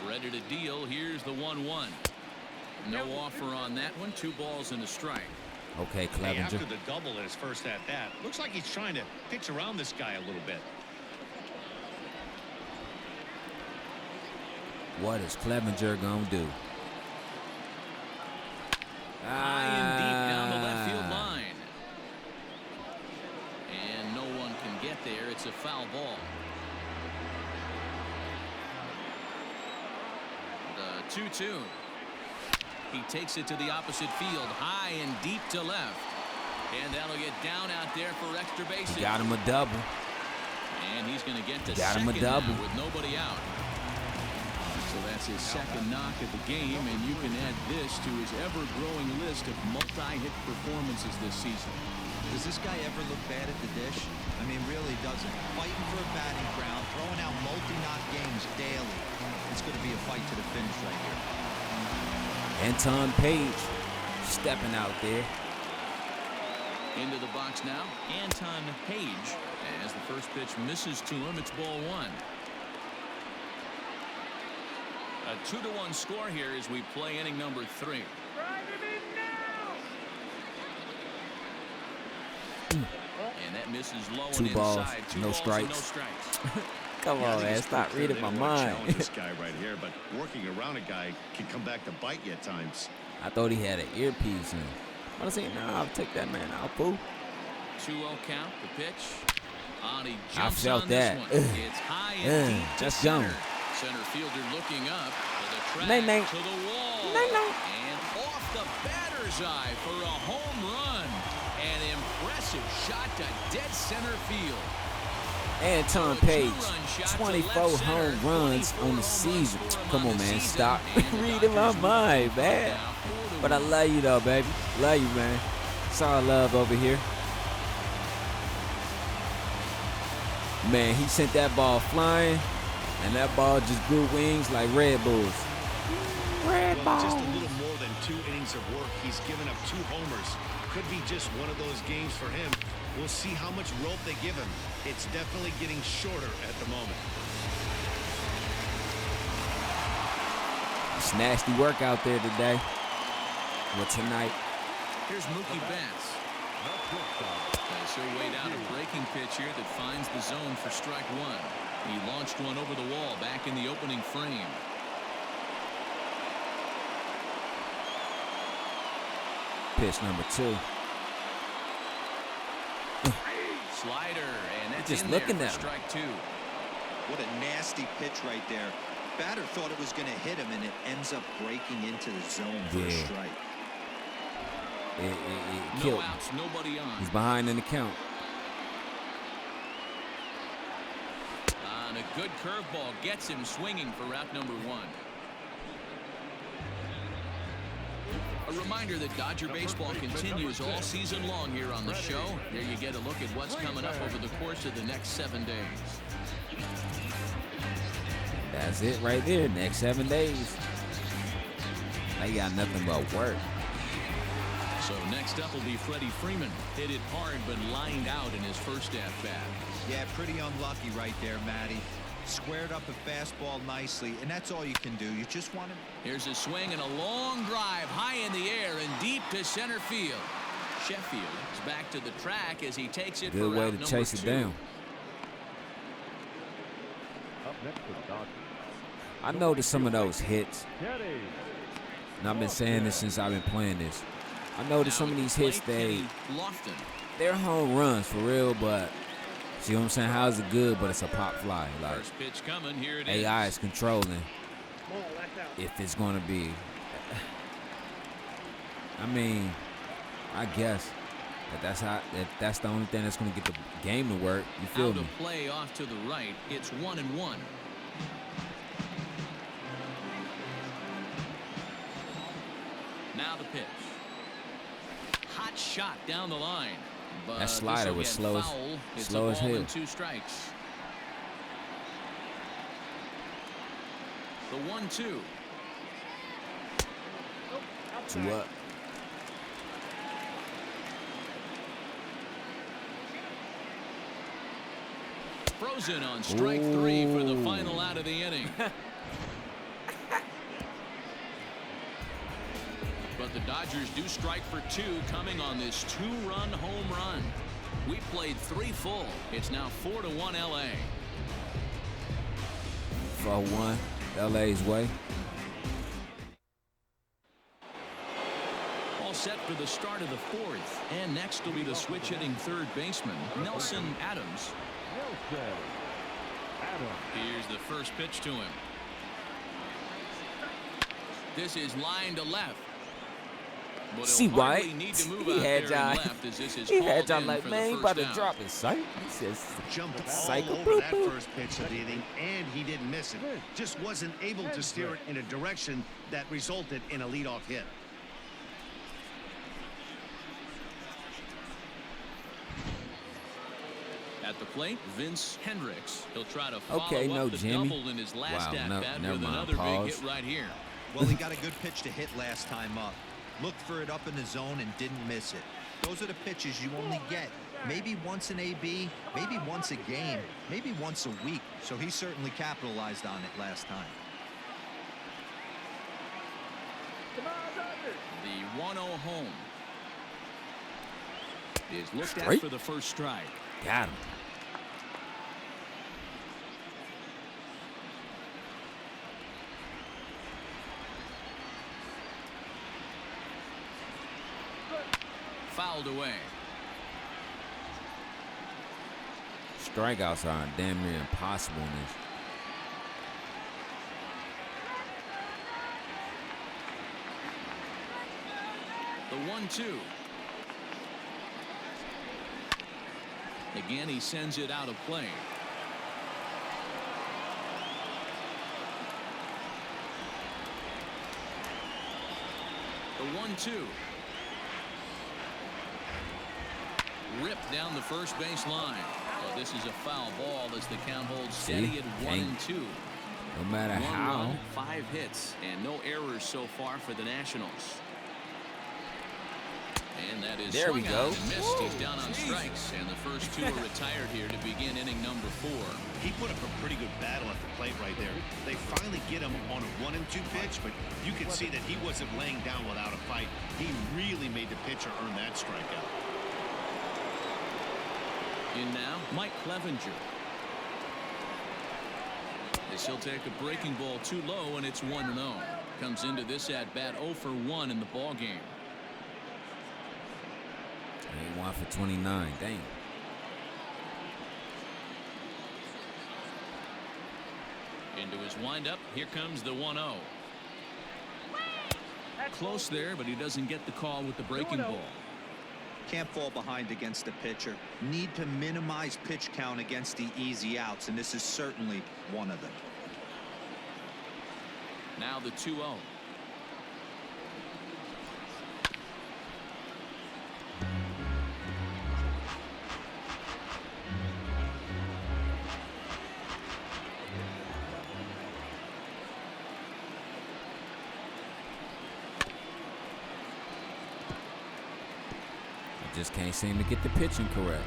Ready to deal. Here's the 1-1. No offer on that one. 2 balls and a strike. Okay, Hey, Clevenger. after the double in his first at-bat, looks like he's trying to pitch around this guy a little bit. What is Clevenger gonna do? High and deep down the left field line. And no one can get there. It's a foul ball. The 2-2. He takes it to the opposite field, high and deep to left. And that'll get down out there for extra bases. Got him a double. And he's going to get to Got him a second double. now with nobody out. So that's his 2nd knock at the game, and you can add this to his ever-growing list of multi-hit performances this season. Does this guy ever look bad at the dish? I mean, really doesn't. Fighting for a batting ground, throwing out multi-knock games daily. It's going to be a fight to the finish right here. Anton Page stepping out there. Into the box now, Anton Page. As the first pitch misses to him, it's ball 1. A 2-1 score here as we play inning number 3. And that misses low and 2 balls, inside. 2 no balls strikes. and no strikes. Come Yeah, I on, think man. it's Stop pretty clear reading they my don't wanna mind. challenge this guy right here, but working around a guy can come back to bite you at times. I thought he had an earpiece in. I was saying, nah, I'll take that man out, fool. 2-0 count, the pitch. He I jumps felt on that. this one. It's high and deep to that's center. gone. Center fielder looking up to the track, Nay. to the wall. Nay. And off the batter's eye for a home run. An impressive shot to dead center field. Anton Page, 24 home runs on the season. Come on, man. Stop reading my mind, man. But I love you, though, baby. Love you, man. It's all love over here. Man, he sent that ball flying, and that ball just grew wings like Red Bulls. Red Well, just Bulls. a little more than 2 innings of work. He's given up 2 homers. Could be just one of those games for him. We'll see how much rope they give him. It's definitely getting shorter at the moment. It's nasty work out there today. Well, tonight. Here's Mookie Betts. As he'll wait out a breaking pitch here that finds the zone for strike 1. He launched one over the wall back in the opening frame. Pitch number 2. Slider, and that's just in looking there at for him. strike 2. What a nasty pitch right there. Batter thought it was going to hit him, and it ends up breaking into the zone for a Yeah. strike. It No killed him. outs, nobody on. He's behind in the count. And a good curveball gets him swinging for route number 1. A reminder that Dodger baseball continues all season long here on the show. There you get a look at what's coming up over the course of the next 7 days. That's it right there. Next 7 days. They got nothing but work. So next up will be Freddie Freeman. Hit it hard but lined out in his first at-bat. Yeah, pretty unlucky right there, Matty. Squared up a fastball nicely, and that's all you can do. You just want to... Here's a swing and a long drive high in the air and deep to center field. Sheffield is back to the track as he takes it for Good way route to chase number it 2. down. Up next for the Dodgers. I noticed some of those hits, and I've been saying this since I've been playing this. I noticed some of these hits, they're home runs for real, but see what I'm saying? How is it good, but it's a pop fly? Like, First pitch coming, here it AI is. is controlling if it's going to be. I mean, I guess that's the only thing that's going to get the game to work. You feel Out me? of play off to the right. It's 1-1. Now the pitch. Hot shot down the line. But That slider this'll was get slow as- foul. It's slow a as ball hell. and 2 strikes. The 1-2. 2 up. Frozen on strike 3 for the final out of the inning. But the Dodgers do strike for 2 coming on this 2-run home run. We played 3 full. It's now 4-1 LA. 4-1, LA's way. All set for the start of the 4th. And next will be the switch-hitting third baseman, Nelson Adams. Here's the first pitch to him. This is line to left. But See he'll why? hardly need to move He out had there John. and left as this is He had called John in like, for man, he the about first to down. drop his sight. He says, Jumped Psycho. all over that first pitch of the inning, and he didn't miss it. Just wasn't able to steer it in a direction that resulted in a leadoff hit. At the plate, Vince Hendricks. He'll try to follow Okay, no, up the Jimmy. double in his last Wow, at-bat never with mind, another pause. big hit right here. Well, he got a good pitch to hit last time up. Looked for it up in the zone and didn't miss it. Those are the pitches you only get. Maybe once an AB, maybe once a game, maybe once a week. So he certainly capitalized on it last time. The 1-0 home is looked at Straight. for the first strike. got him. Fouled away. Strikeouts are damn near impossible in this. The 1-2. Again, he sends it out of play. The 1-2. Ripped down the first base line. Well, this is a foul ball as the count holds steady See? at Can't- 1-2. No matter 1 how. run, 5 hits, and no errors so far for the Nationals. And that is There we swung go. on and missed. He's down on strikes, and the first 2 are retired here to begin inning number 4. He put up a pretty good battle at the plate right there. They finally get him on a 1-2 pitch, but you can see that he wasn't laying down without a fight. He really made the pitcher earn that strikeout. In now, Mike Clevenger. As he'll take a breaking ball too low, and it's 1-0. Comes into this at bat 0 for 1 in the ball game. He 1 for 29. Dang. Into his windup. Here comes the 1-0. Close there, but he doesn't get the call with the breaking ball. Can't fall behind against the pitcher. Need to minimize pitch count against the easy outs, and this is certainly one of them. Now the 2-0. Just can't seem to get the pitching correct.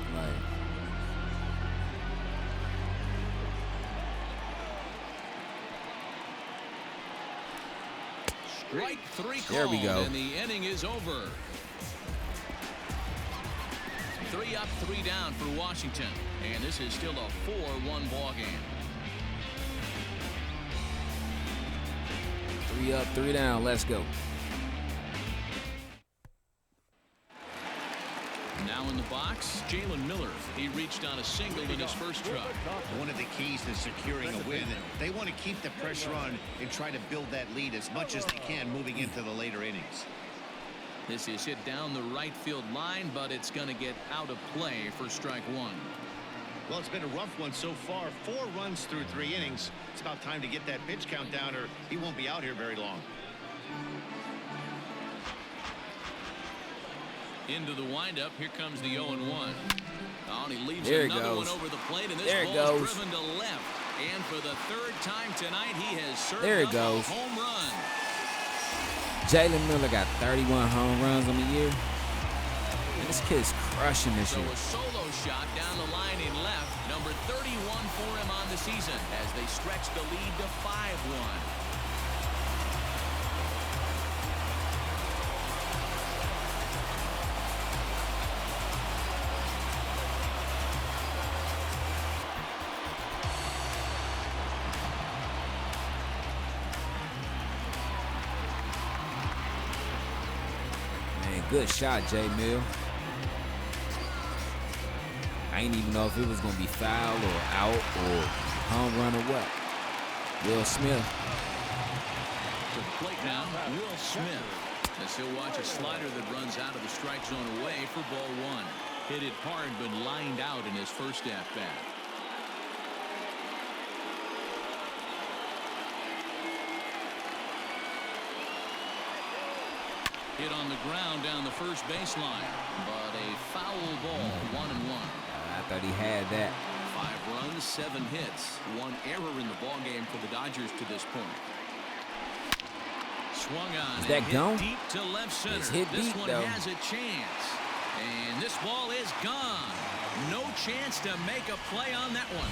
Strike 3 called, there we go. And the inning is over. 3 up, 3 down for Washington. And this is still a 4-1 ball game. 3 up, 3 down. Let's go. Now in the box, Jalen Miller. He reached on a single in his first try. One of the keys to securing a win, they want to keep the pressure on and try to build that lead as much as they can moving into the later innings. This is hit down the right field line, but it's going to get out of play for strike 1. Well, it's been a rough one so far. 4 runs through 3 innings. It's about time to get that pitch count down, or he won't be out here very long. Into the windup. Here comes the 0-1. Oh, and he leaves there another one over the plate, and this ball is driven to left. And for the 3rd time tonight, he has served up a home run. Jalen Miller got 31 home runs on the year. And this kid's crushing this year. So a solo shot down the line in left. Number 31 for him on the season as they stretch the lead to 5-1. Good shot, J. Mill. I ain't even know if it was going to be foul or out or home run or what. Will Smith. To the plate now, Will Smith. As he'll watch a slider that runs out of the strike zone away for ball 1. Hit it hard but lined out in his first at-bat. Hit on the ground down the first baseline, but a foul ball, 1-1. I thought he had that. 5 runs, 7 hits, 1 error in the ball game for the Dodgers to this point. Swung on. Is that gone? Deep to left center. It's hit this deep, one though. has a chance, and this ball is gone. No chance to make a play on that one.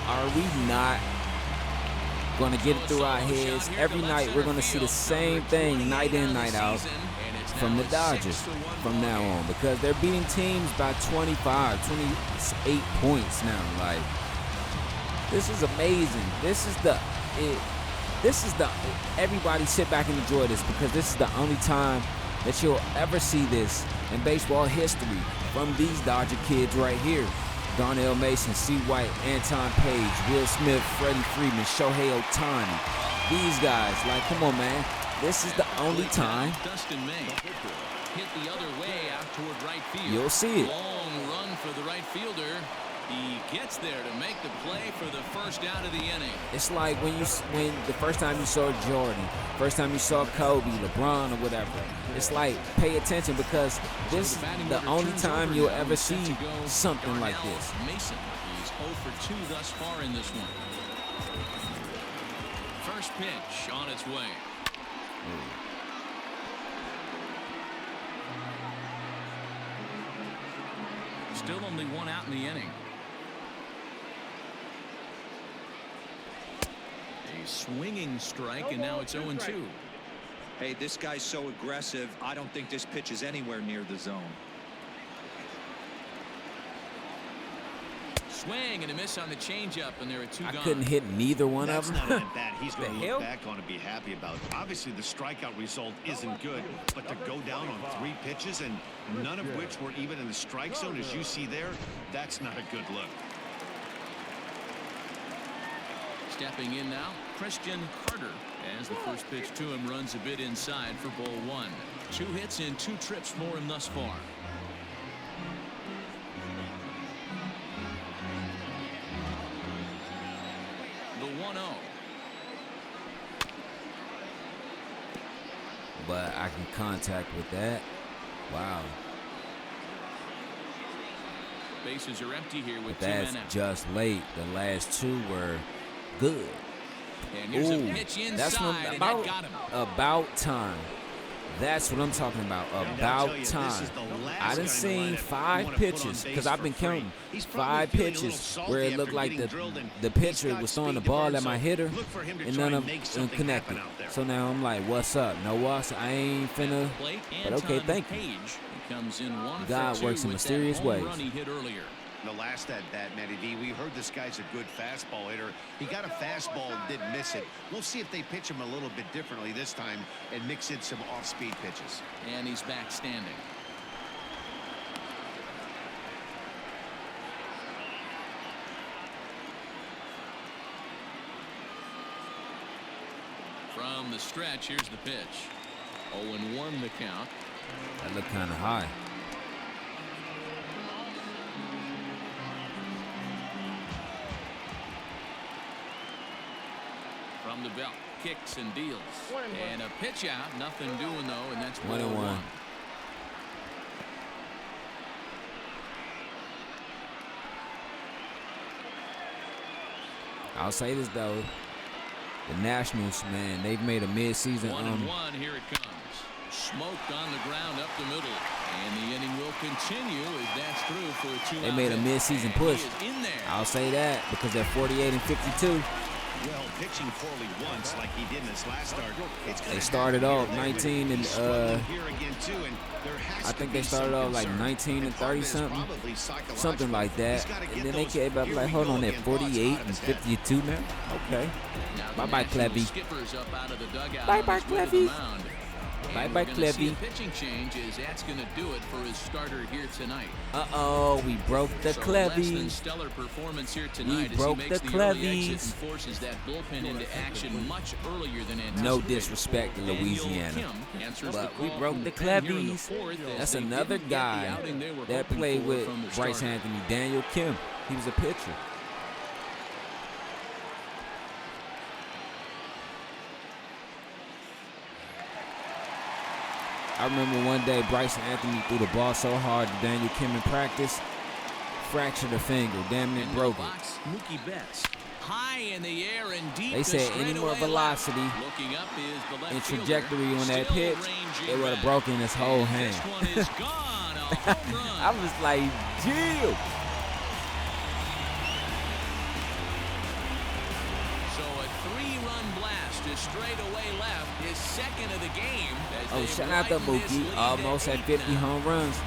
Are we not going to get it through our heads? Every night we're going to see the same thing night in, night out from the Dodgers from now on, because they're beating teams by 25, 28 points now. Like, this is amazing. Everybody sit back and enjoy this, because this is the only time that you'll ever see this in baseball history from these Dodger kids right here. Darnell Mason, C. White, Anton Page, Will Smith, Freddie Freeman, Shohei Ohtani. These guys, like, come on, man. This is the only time Dustin May hit the other way out toward right field. you'll see it. Long run for the right fielder. He gets there to make the play for the first out of the inning. It's like when the first time you saw Jordan, first time you saw Kobe, LeBron, or whatever. It's like, pay attention, because this is the only time you'll ever see something like this. Mason, he's 0 for 2 thus far in this one. First pitch on its way. Still only 1 out in the inning. A swinging strike, and now it's 0-2. Hey, this guy's so aggressive, I don't think this pitch is anywhere near the zone. Swing and a miss on the changeup, and there are two I gone. couldn't hit neither one That's of not them. an at-bat he's going to hell? look back on and be happy about. Obviously, the strikeout result isn't good, but to go down on 3 pitches and none of which were even in the strike zone, as you see there, that's not a good look. Stepping in now, Christian Carter, as the first pitch to him runs a bit inside for ball 1. 2 hits and 2 trips for him thus far. The 1-0. But I can contact with that. Wow. Bases are empty here with But 2 that's men out. just late. The last 2 were good. And here's Ooh, a pitch inside, that's what and about, that got him. about time. That's what I'm talking about. And I'll About tell you, this time. is the last I guy done in the seen lineup you 5 wanna put on pitches base because I've for been free. counting He's probably 5 feeling a little pitches salty where it after looked like getting drilled, and the he's pitcher got was throwing the speed to ball burn, at my so hitter look for him to and try none and of make them something connected. happen out there. So now I'm like, what's up? No what's? I ain't finna. Plate, But okay, Anton thank you. Page. He comes in 1 God for 2 works in with mysterious that home ways. run he hit earlier. The last at-bat, Matty V, we heard this guy's a good fastball hitter. He got a fastball and didn't miss it. We'll see if they pitch him a little bit differently this time and mix in some off-speed pitches. And he's back standing. From the stretch, here's the pitch. 0-1 the count. That looked kind of high. From the belt, kicks and deals. And a pitch out, nothing doing though, and that's 1-1. I'll say this though, the Nationals, man, they've made a mid-season 1-1, here it comes. Smoked on the ground up the middle, and the inning will continue as that's through for a 2-out. They made a mid-season push. In there. I'll say that because they're 48 and 52. Well, pitching poorly once like he did in his last start. They started off 19 and He's struggling here again too, and there has I to think be they started some off like concern. 19 and 30 something, Probably psychological. something like that. He's gotta And get then they those came up here like, we hold go on, at again thoughts 48 out of and his head. 52 now. Okay. Now the Bye-bye, National Clevy. skipper's up out of the dugout Bye-bye, on his way to the Clevy. mound. Bye-bye, And we're gonna see Clevy. a pitching change as that's going to do it for his starter here tonight. Uh-oh, we broke the So less than Clevy. stellar performance here tonight as broke he makes the the early exit Clevies. and forces that bullpen into action much earlier than anticipated. No disrespect to Daniel Louisiana, Kim answers but the we call broke from the pen here in the Clevies. fourth as That's they another didn't get the guy outing they were that hoping played for with from the Bryce starter. Anthony, Daniel Kim. He was a pitcher. I remember one day Bryson Anthony threw the ball so hard to Daniel Kim in practice, fractured a finger, damn near Into broke the it. box, Mookie Betts. High in the air and deep. They to said any more straightaway velocity left. Looking up is the left and fielder, trajectory on that still pitch, ranging it would have back. broken his whole And hand. This one is gone. A home run. I was like, Jill. So a 3-run blast to straightaway left, his second of the game. As Oh, they shout out to widen this Mookie. lead Almost to at 8 50 now. home runs.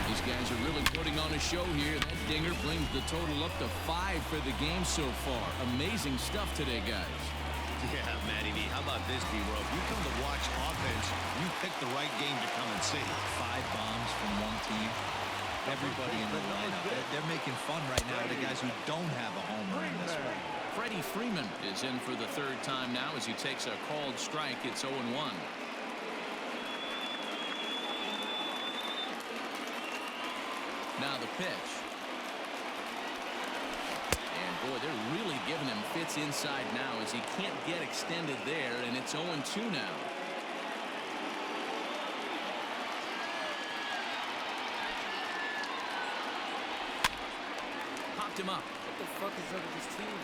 These guys are really putting on a show here. That dinger brings the total up to 5 for the game so far. Amazing stuff today, guys. Yeah, Matty V, how about this, B-Row? If you come to watch offense, you pick the right game to come and see. 5 bombs from one team. Everybody in the lineup. They're making fun right now of the guys who don't have a homer in this one. Freddie Freeman is in for the 3rd time now as he takes a called strike. It's 0-1. Now the pitch. And boy, they're really giving him fits inside now as he can't get extended there, and it's 0-2 now. Popped him up. What the fuck is up with this team?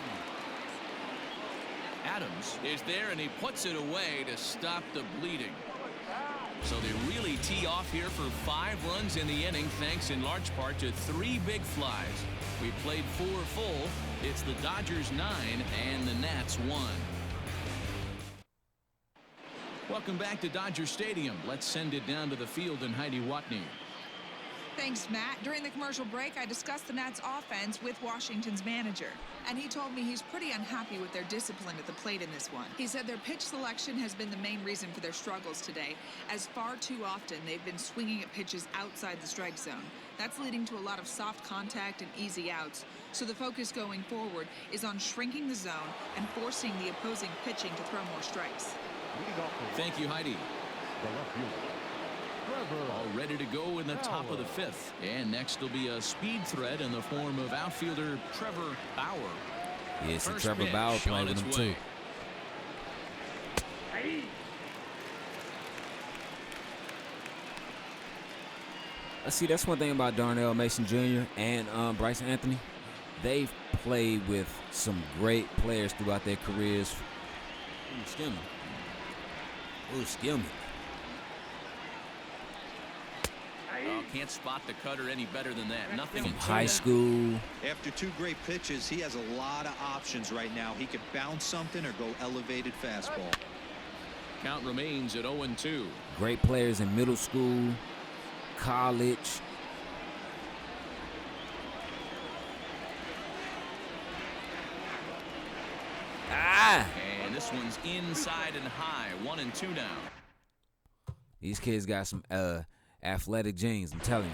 Adams is there, and he puts it away to stop the bleeding. So they really tee off here for 5 runs in the inning, thanks in large part to 3 big flies. We played 4 full. It's the Dodgers 9 and the Nats 1. Welcome back to Dodger Stadium. Let's send it down to the field and Heidi Watney. Thanks, Matt. During the commercial break, I discussed the Nats' offense with Washington's manager, and he told me he's pretty unhappy with their discipline at the plate in this one. He said their pitch selection has been the main reason for their struggles today, as far too often they've been swinging at pitches outside the strike zone. That's leading to a lot of soft contact and easy outs, so the focus going forward is on shrinking the zone and forcing the opposing pitching to throw more strikes. Thank you, Heidi. The left fielder, All ready to go in the top of the fifth. And next will be a speed threat in the form of outfielder Trevor Bauer. Yeah, it's a First Trevor pitch Bauer on playing with him, its too. way. See, that's one thing about Darnell Mason Jr. and Bryce Anthony. They've played with some great players throughout their careers. Ooh, skill me. Ooh, skill me. Oh, can't spot the cutter any better than that. Nothing in High school. After 2 great pitches, he has a lot of options right now. He could bounce something or go elevated fastball. Count remains at 0-2. Great players in middle school, college. And this one's inside and high. 1-2 now. These kids got some athletic genes, I'm telling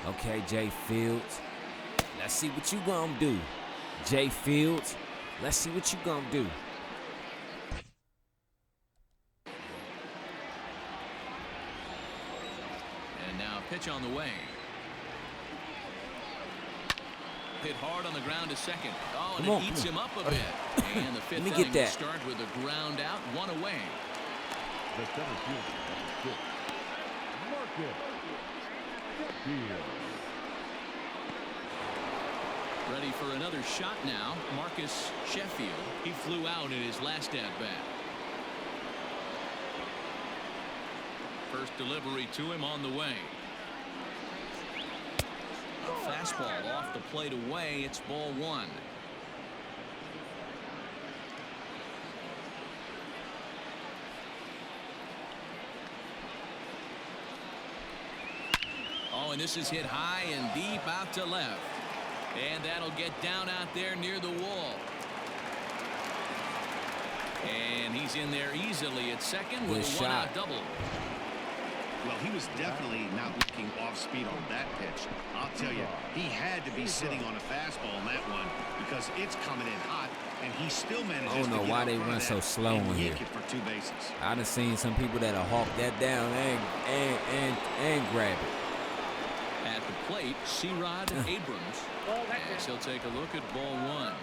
you. Okay, Jay Fields. Let's see what you gonna do. Jay Fields, let's see what you gonna do. And now pitch on the way. Hit hard on the ground to second. Oh, and it eats him up a bit. And the fifth inning will start with a ground out, 1 away. the center fielder, number 6, Marcus Sheffield. Ready for another shot now. Marcus Sheffield. He flew out in his last at-bat. First delivery to him on the way. A fastball off the plate away. It's ball 1. Oh, and this is hit high and deep out to left. And that'll get down out there near the wall. And he's in there easily at second with a one-out double. Well, he was definitely not looking off speed on that pitch. I'll tell you, he had to be sitting on a fastball on that one because it's coming in hot, and he still manages to I don't know why they run so slow in here. For 2 bases. I done seen some people that'll hawk that down and grab it. At the plate, C-Rod Abrams. As he'll take a look at ball 1.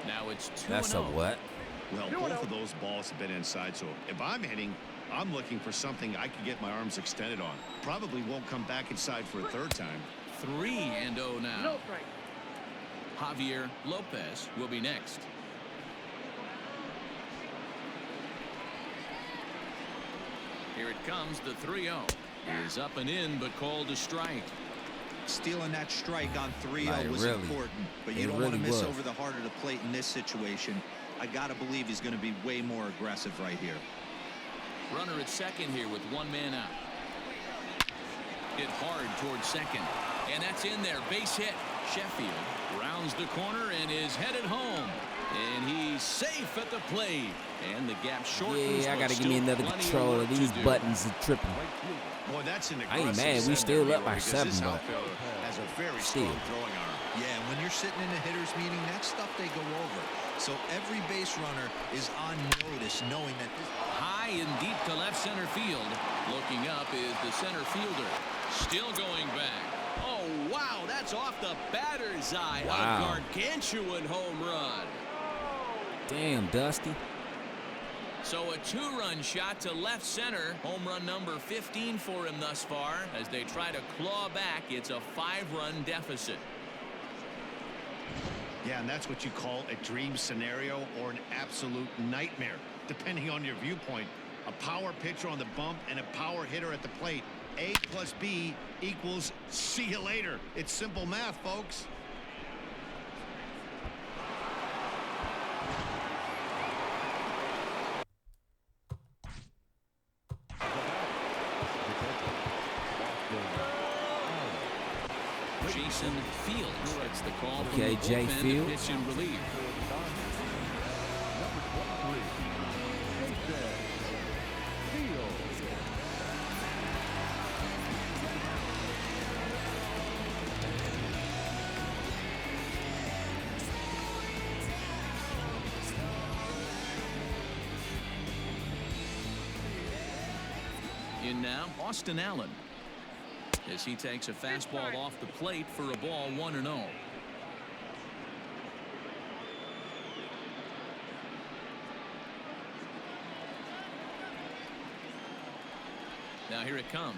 Now it's 2-0. That's a what? Well, both of those balls have been inside, so if I'm hitting, I'm looking for something I can get my arms extended on. Probably won't come back inside for a third time. 3-0 now. Javier Lopez will be next. Here it comes, the 3-0. Is up and in, but called a strike. Stealing that strike on 3-0 was important, but you don't want to miss over the heart of the plate in this situation. I got to believe he's going to be way more aggressive right here. Runner at second here with 1 man out. Hit hard towards second, and that's in there. Base hit. Sheffield rounds the corner and is headed home. And he's safe at the plate. And the gap shortens. Yeah, I got to give me another controller. These buttons are tripping. Boy, that's an I ain't mad. We still up by 7, but has a very still. strong throwing arm. Yeah, when you're sitting in a hitter's meeting, that stuff they go over. So every base runner is on notice, knowing that this high and deep to left center field. Looking up is the center fielder. Still going back. Oh, wow, that's off the batter's eye. Wow. A gargantuan home run. Damn, Dusty. So a 2-run shot to left center. Home run number 15 for him thus far. As they try to claw back, it's a 5-run deficit. Yeah, and that's what you call a dream scenario or an absolute nightmare, depending on your viewpoint. A power pitcher on the bump and a power hitter at the plate. A plus B equals see you later. It's simple math, folks. Jason Fields gets the call from Okay, the Jay bullpen to Fields. pitch in relief. In now, Austin Allen, as he takes a fastball off the plate for a ball 1-0. Now here it comes.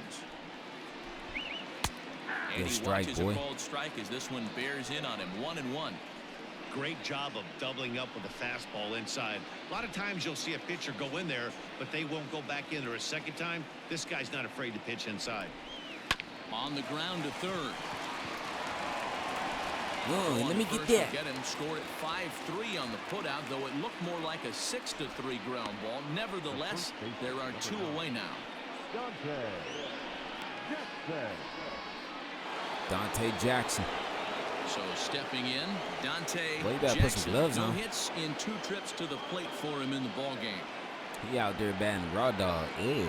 And Good he strike, watches boy. a called strike as this one bears in on him. 1-1. Great job of doubling up with a fastball inside. A lot of times you'll see a pitcher go in there, but they won't go back in there a second time. This guy's not afraid to pitch inside. On the ground to third. Oh, On let me the get first that. to get him, scored at 5-3 on the putout, though it looked more like a 6-3 ground ball. Nevertheless, there are 2 away now. Dante Jackson. So stepping in, Dante Well, you better put some Jackson. gloves No on. hits in 2 trips to the plate for him in the ball game. He out there batting raw dog. Ew.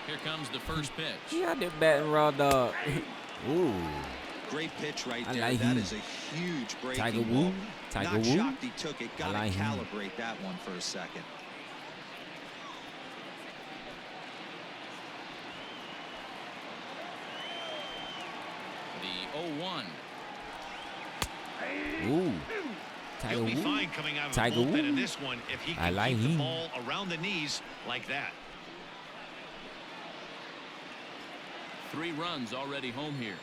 Here comes the first pitch. He out there batting raw dog. Ooh. Great pitch right I there. like That him. is a huge breaking Tiger ball. Woo. Tiger Not Woo. shocked he took it. Got to like him. calibrate that one for a second. The 0-1. Ooh. Tiger He'll be Woo. fine coming out of Tiger the bullpen Woo. in this one if he I can like keep the him. ball around the knees like that. 3 runs already home here.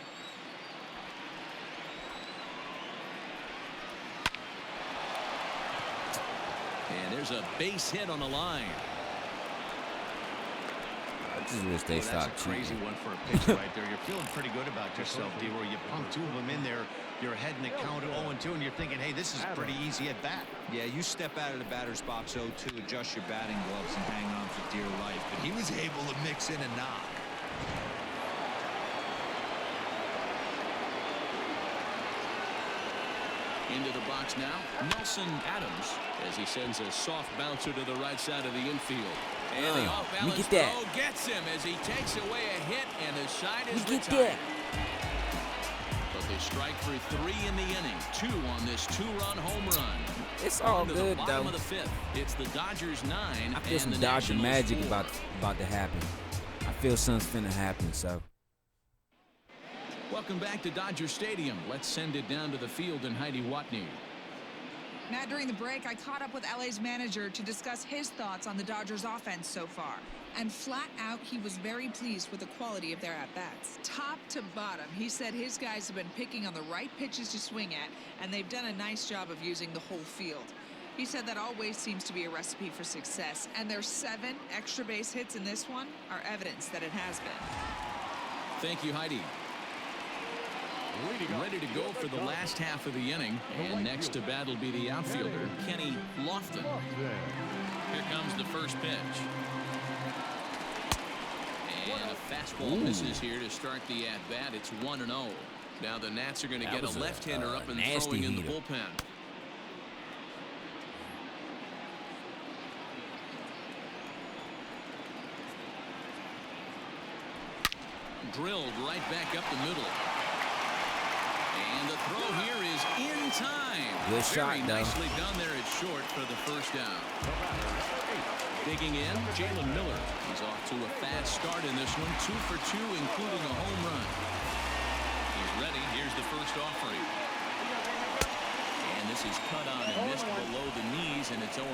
And there's a base hit on the line. I just wish they Well, stopped that's a crazy cheating. one for a pitcher right there. You're feeling pretty good about yourself, D-Roy. You pump 2 of them in there. You're heading the count at 0-2, and you're thinking, hey, this is pretty easy at bat. Yeah, you step out of the batter's box 0-2, adjust your batting gloves, and hang on for dear life. But he was able to mix in a knock. Into the box now, Nelson Adams, as he sends a soft bouncer to the right side of the infield. And the let me off-balance get that. throw gets him as he takes away a hit, and the side is Let me get retired. that. But they strike for 3 in the inning, 2 on this 2-run home run. It's all On to the good, bottom though. of the 5th. It's the Dodgers 9 I feel and some the Dodger Nationals magic 4. about to happen. I feel something's finna happen, so. Welcome back to Dodger Stadium. Let's send it down to the field and Heidi Watney. Matt, during the break, I caught up with LA's manager to discuss his thoughts on the Dodgers offense so far. And flat out, he was very pleased with the quality of their at-bats. Top to bottom, he said his guys have been picking on the right pitches to swing at, and they've done a nice job of using the whole field. He said that always seems to be a recipe for success, and their 7 extra base hits in this one are evidence that it has been. Thank you, Heidi. Ready to go for the last half of the inning. And next to bat will be the outfielder, Kenny Lofton. Here comes the first pitch. And a fastball misses here to start the at-bat. It's 1-0. Now the Nats are going to get a left-hander up and nasty throwing in the heater. bullpen. Drilled right back up the middle. And the throw here is in time. Good shot, Very though. nicely done there at short for the first down. Digging in, Jalen Miller. He's off to a fast start in this one. 2 for 2, including a home run. He's ready. Here's the first offering. And this is cut on and missed below the knees, and it's 0-1.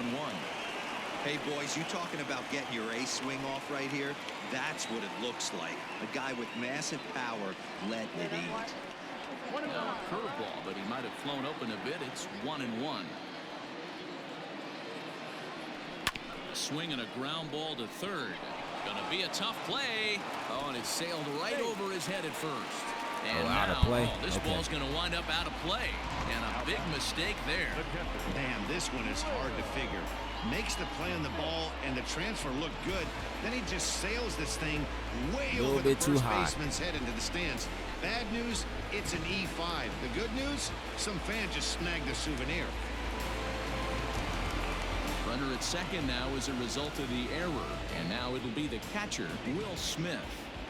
Hey, boys, you talking about getting your ace swing off right here? That's what it looks like. A guy with massive power letting it eat. Now, a curveball, but he might have flown open a bit. It's 1-1. A swing and a ground ball to third. Gonna be a tough play. Oh, and it sailed right over his head at first. And out of now, play. this ball's going to wind up out of play. And a big mistake there. Man, this one is hard to figure. Makes the play on the ball, and the transfer looked good. Then he just sails this thing way over the first baseman's head into the stands. Bad news, it's an E5. The good news, some fan just snagged a souvenir. Runner at second now as a result of the error. And now it'll be the catcher, Will Smith.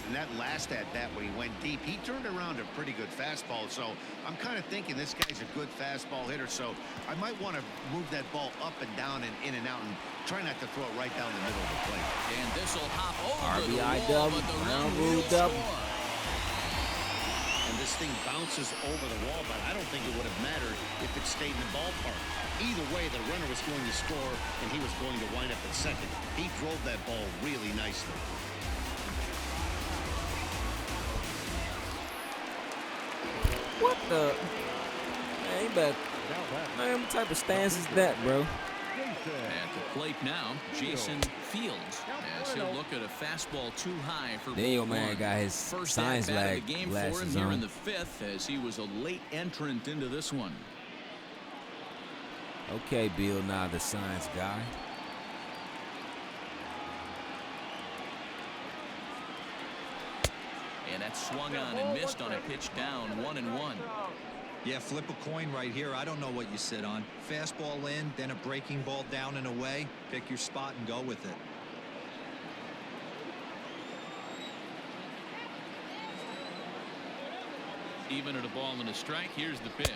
And that last at-bat when he went deep, he turned around a pretty good fastball. So I'm kind of thinking this guy's a good fastball hitter. So I might want to move that ball up and down and in and out and try not to throw it right down the middle of the plate. And this will hop over the RBI wall, double, but the ground run rule will double. score. And this thing bounces over the wall, but I don't think it would have mattered if it stayed in the ballpark. Either way, the runner was going to score, and he was going to wind up at second. He drove that ball really nicely. What the? Man, you better. Man, what type of stance is that, bro? At the plate now, Jason Fields. As he'll look at a fastball too high for Then your ball man one. got his First science at-bat lag of the game for glasses him here on. in the fifth, as he was a late entrant into this one. Okay, Bill, now the science guy. And that swung on and missed on a pitch down, 1-1. Yeah, flip a coin right here. I don't know what you sit on. Fastball in, then a breaking ball down and away. Pick your spot and go with it. Even at a ball and a strike, here's the pitch.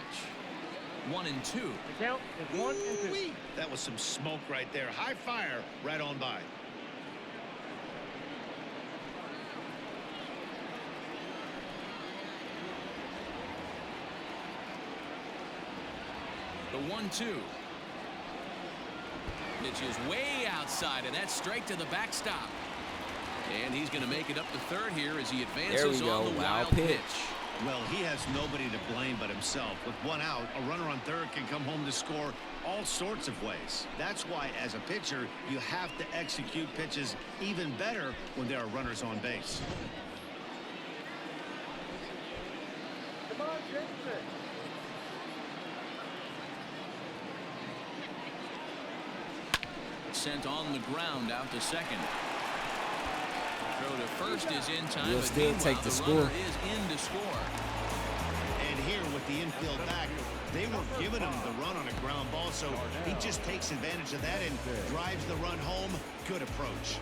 1-2. The count is 1-2. That was some smoke right there. High fire right on by. The 1-2. Pitch is way outside, and that's straight to the backstop. And he's going to make it up to third here as he advances on the wild pitch. Well, he has nobody to blame but himself. With one out, a runner on third can come home to score all sorts of ways. That's why, as a pitcher, you have to execute pitches even better when there are runners on base. Come on, Jason. Sent on the ground out to second. Throw to first is in time. We'll but still meanwhile, take the score. runner is in to score. And here with the infield back, they were giving him the run on a ground ball, so he just takes advantage of that and drives the run home. Good approach.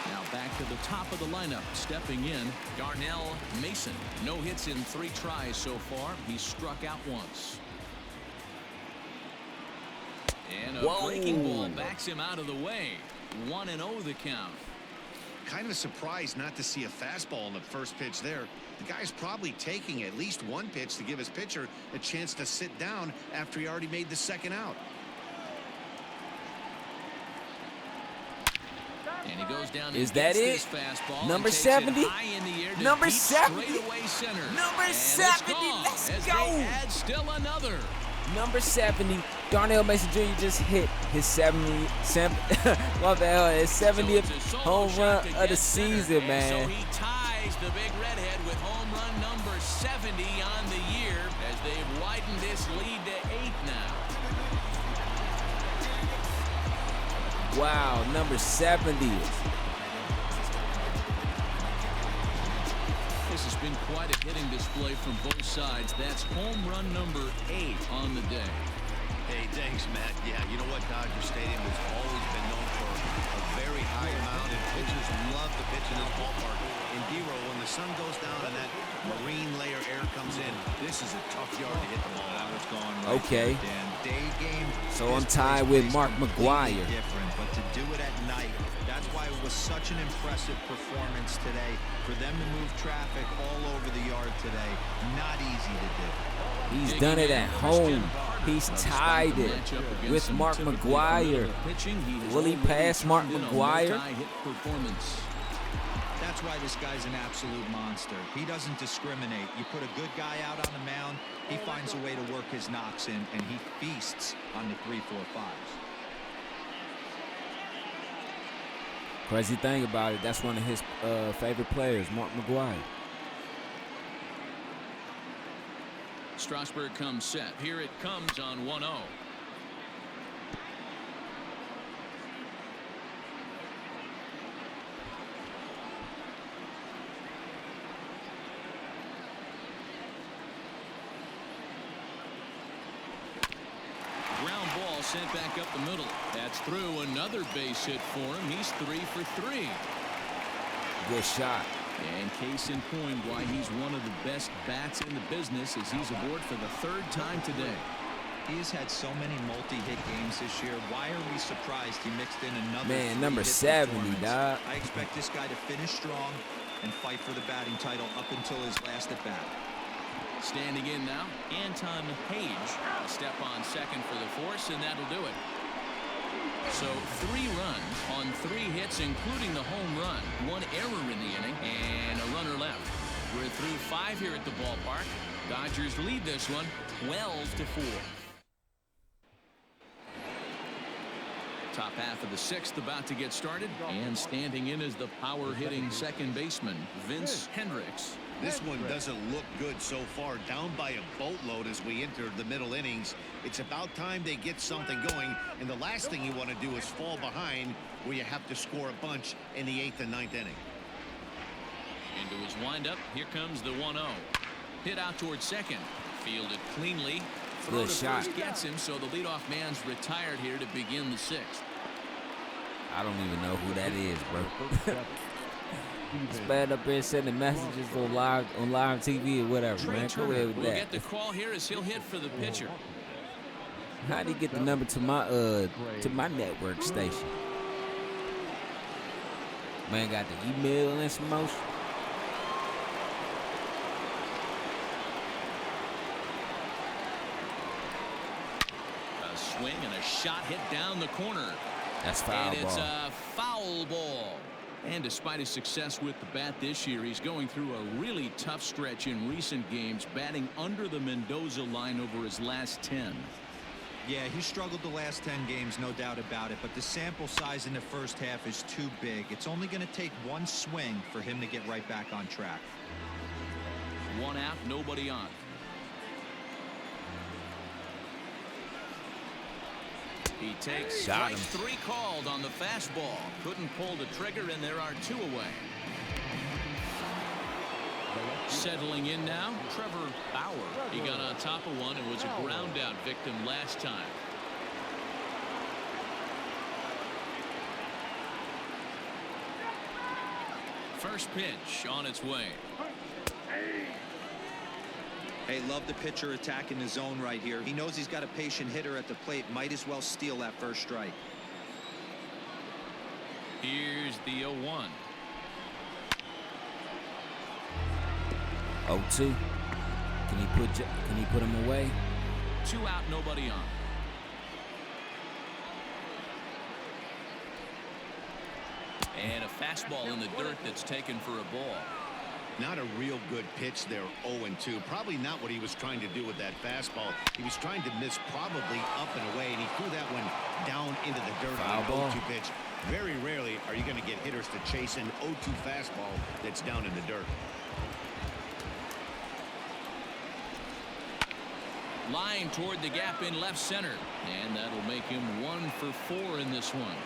Now back to the top of the lineup. Stepping in, Darnell Mason. No hits in 3 tries so far. He struck out once. And a breaking ball backs him out of the way. 1-0 the count. Kind of surprised not to see a fastball in the first pitch there. The guy's probably taking at least one pitch to give his pitcher a chance to sit down after he already made the second out. And he goes down. Is and that gets it? this fastball Number and takes 70? It high in the air to Number deep 70? straightaway center. Number And 70, it's gone let's as go. They add still another. Number 70, Darnell Mason Jr. just hit his 70th home run of the season, man. So he ties the big redhead with home run number 70 on the year as they've widened this lead to 8 now. Wow, number 70. This has been quite a hitting display from both sides. That's home run number 8 on the day. Hey, thanks, Matt. Yeah, you know what? Dodger Stadium has always been known for a very high amount, and pitchers love to pitch in this ballpark. In D-Row, when the sun goes down and that marine layer air comes in, this is a tough yard to hit the ball. That was gone right Okay. there, Dan. Day game. So I'm tied with Mark McGwire. Different, but to do it at night, that's why it was such an impressive performance today. For them to move traffic all over the yard today, not easy to do. He's done it at home. He's tied it with Mark McGwire. Will he pass Mark McGwire? That's why this guy's an absolute monster. He doesn't discriminate. You put a good guy out on the mound, he finds a way to work his knocks in, and he feasts on the 3-4-5s. Crazy thing about it, that's one of his favorite players, Mark McGwire. Strasburg comes set. Here it comes on 1-0. Ground ball sent back up the middle. That's through. Another base hit for him. He's 3 for 3. Good shot. And case in point why he's one of the best bats in the business as he's aboard for the 3rd time today. He has had so many multi-hit games this year. Why are we surprised he mixed in another man, number 70, dog. I expect this guy to finish strong and fight for the batting title up until his last at bat. Standing in now, Anton Page. A step on second for the force, and that'll do it. So 3 runs on 3 hits, including the home run. 1 error in the inning, and a runner left. We're through 5 here at the ballpark. Dodgers lead this one 12-4. Top half of the 6th about to get started, and standing in is the power-hitting second baseman, Vince Hendricks. This one doesn't look good so far. Down by a boatload as we enter the middle innings. It's about time they get something going, and the last thing you want to do is fall behind where you have to score a bunch in the 8th and 9th inning. Into his windup, here comes the 1-0. Hit out towards second. Fielded cleanly. Throw Good to shot. first gets him, so the leadoff man's retired here to begin the 6th. I don't even know who that is, bro. He's bad up there sending messages on live TV or whatever, man. Go ahead with We'll that. get the call here as he'll hit for the pitcher. How'd he get the number to my network station? Man got the email and some motion. A swing and a shot hit down the corner. That's foul And it's ball. a foul ball. And despite his success with the bat this year, he's going through a really tough stretch in recent games, batting under the Mendoza line over his last 10. Yeah, he struggled the last 10 games, no doubt about it, but the sample size in the first half is too big. It's only going to take 1 swing for him to get right back on track. 1 out, nobody on. He takes strike 3 called on the fastball. Couldn't pull the trigger, and there are 2 away. Settling in now, Trevor Bauer. He got on top of one and was a ground out victim last time. First pitch on its way. Hey, love the pitcher attacking the zone right here. He knows he's got a patient hitter at the plate. Might as well steal that first strike. Here's the 0-1. 0-2. Can he put him away? 2 out, nobody on. And a fastball in the dirt that's taken for a ball. Not a real good pitch there, 0-2. Probably not what he was trying to do with that fastball. He was trying to miss probably up and away, and he threw that one down into the dirt on an 0-2 pitch. Very rarely are you going to get hitters to chase an 0-2 fastball that's down in the dirt. Line toward the gap in left center, and that'll make him 1 for 4 in this one.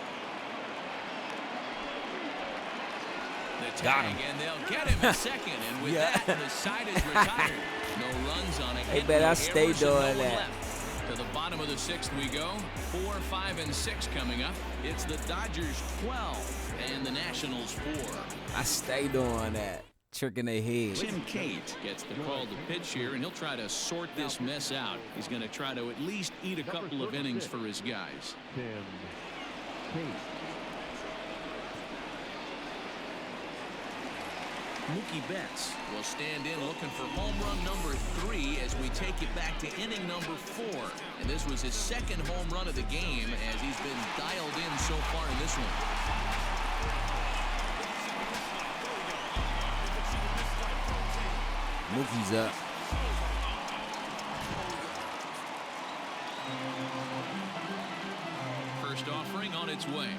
The tag, and they'll get him in second, and with that, the side is retired. No runs on a hit. Hey, bet I stayed doing that. To the bottom of the 6th we go. 4, 5, and 6 coming up. It's the Dodgers 12 and the Nationals 4. I stay doing that. Tricking their head. Tim Cate gets the call to pitch here, and he'll try to sort this mess out. He's going to try to at least eat a couple of innings for his guys. Mookie Betts will stand in looking for home run number 3 as we take it back to inning number 4. And this was his 2nd home run of the game as he's been dialed in so far in this one. Mookie's up. First offering on its way.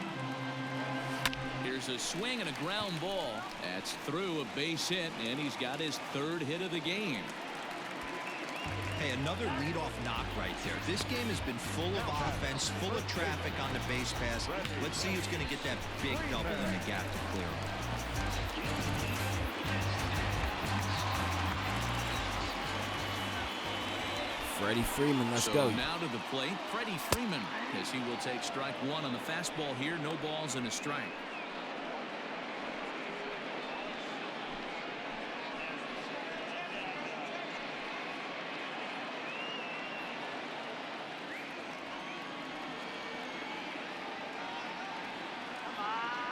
Here's a swing and a ground ball. That's through a base hit, and he's got his 3rd hit of the game. Hey, another leadoff knock right there. This game has been full of offense, full of traffic on the base pass. Let's see who's going to get that big double in the gap to clear him. Freddie Freeman, let's go. Now to the plate, Freddie Freeman, as he will take strike 1 on the fastball here. No balls and a strike.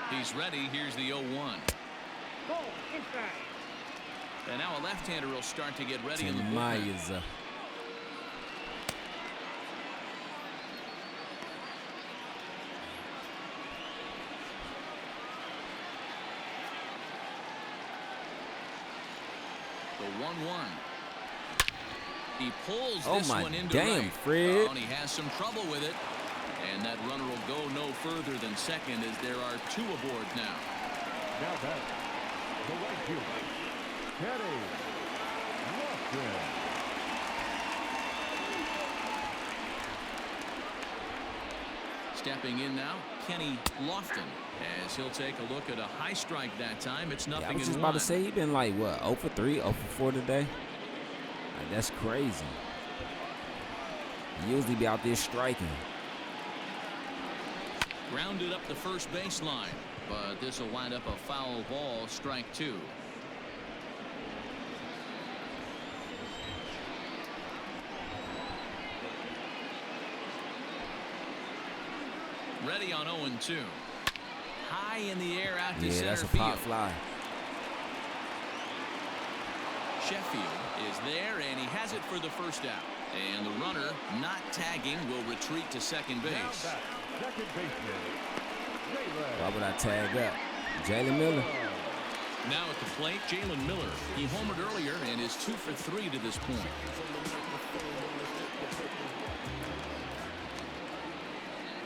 He's ready. Here's the 0-1. Ball inside. And now a left-hander will start to get ready Tim in the bullpen. Myers. The 1-1. He pulls Oh this my one into damn, right. Fred. Oh, and he has some trouble with it. And that runner will go no further than second as there are 2 aboard now. Now back. The right fielder, Kenny Lofton. Stepping in now, Kenny Lofton, as he'll take a look at a high strike that time. It's Yeah, I nothing was in just 1. about to say, he been like, what, 0 for 3, 0 for 4 today? Like, that's crazy. He usually be out there striking. Grounded up the first baseline, but this will wind up a foul ball, strike 2. Ready on 0-2. High in the air out to Yeah, center that's a field. pop fly. Sheffield is there, and he has it for the first out. And the runner, not tagging, will retreat to second base. Now back. Second baseman, Why would I tag up? Jalen Miller. Now at the plate, Jalen Miller. He homered earlier and is 2 for 3 to this point.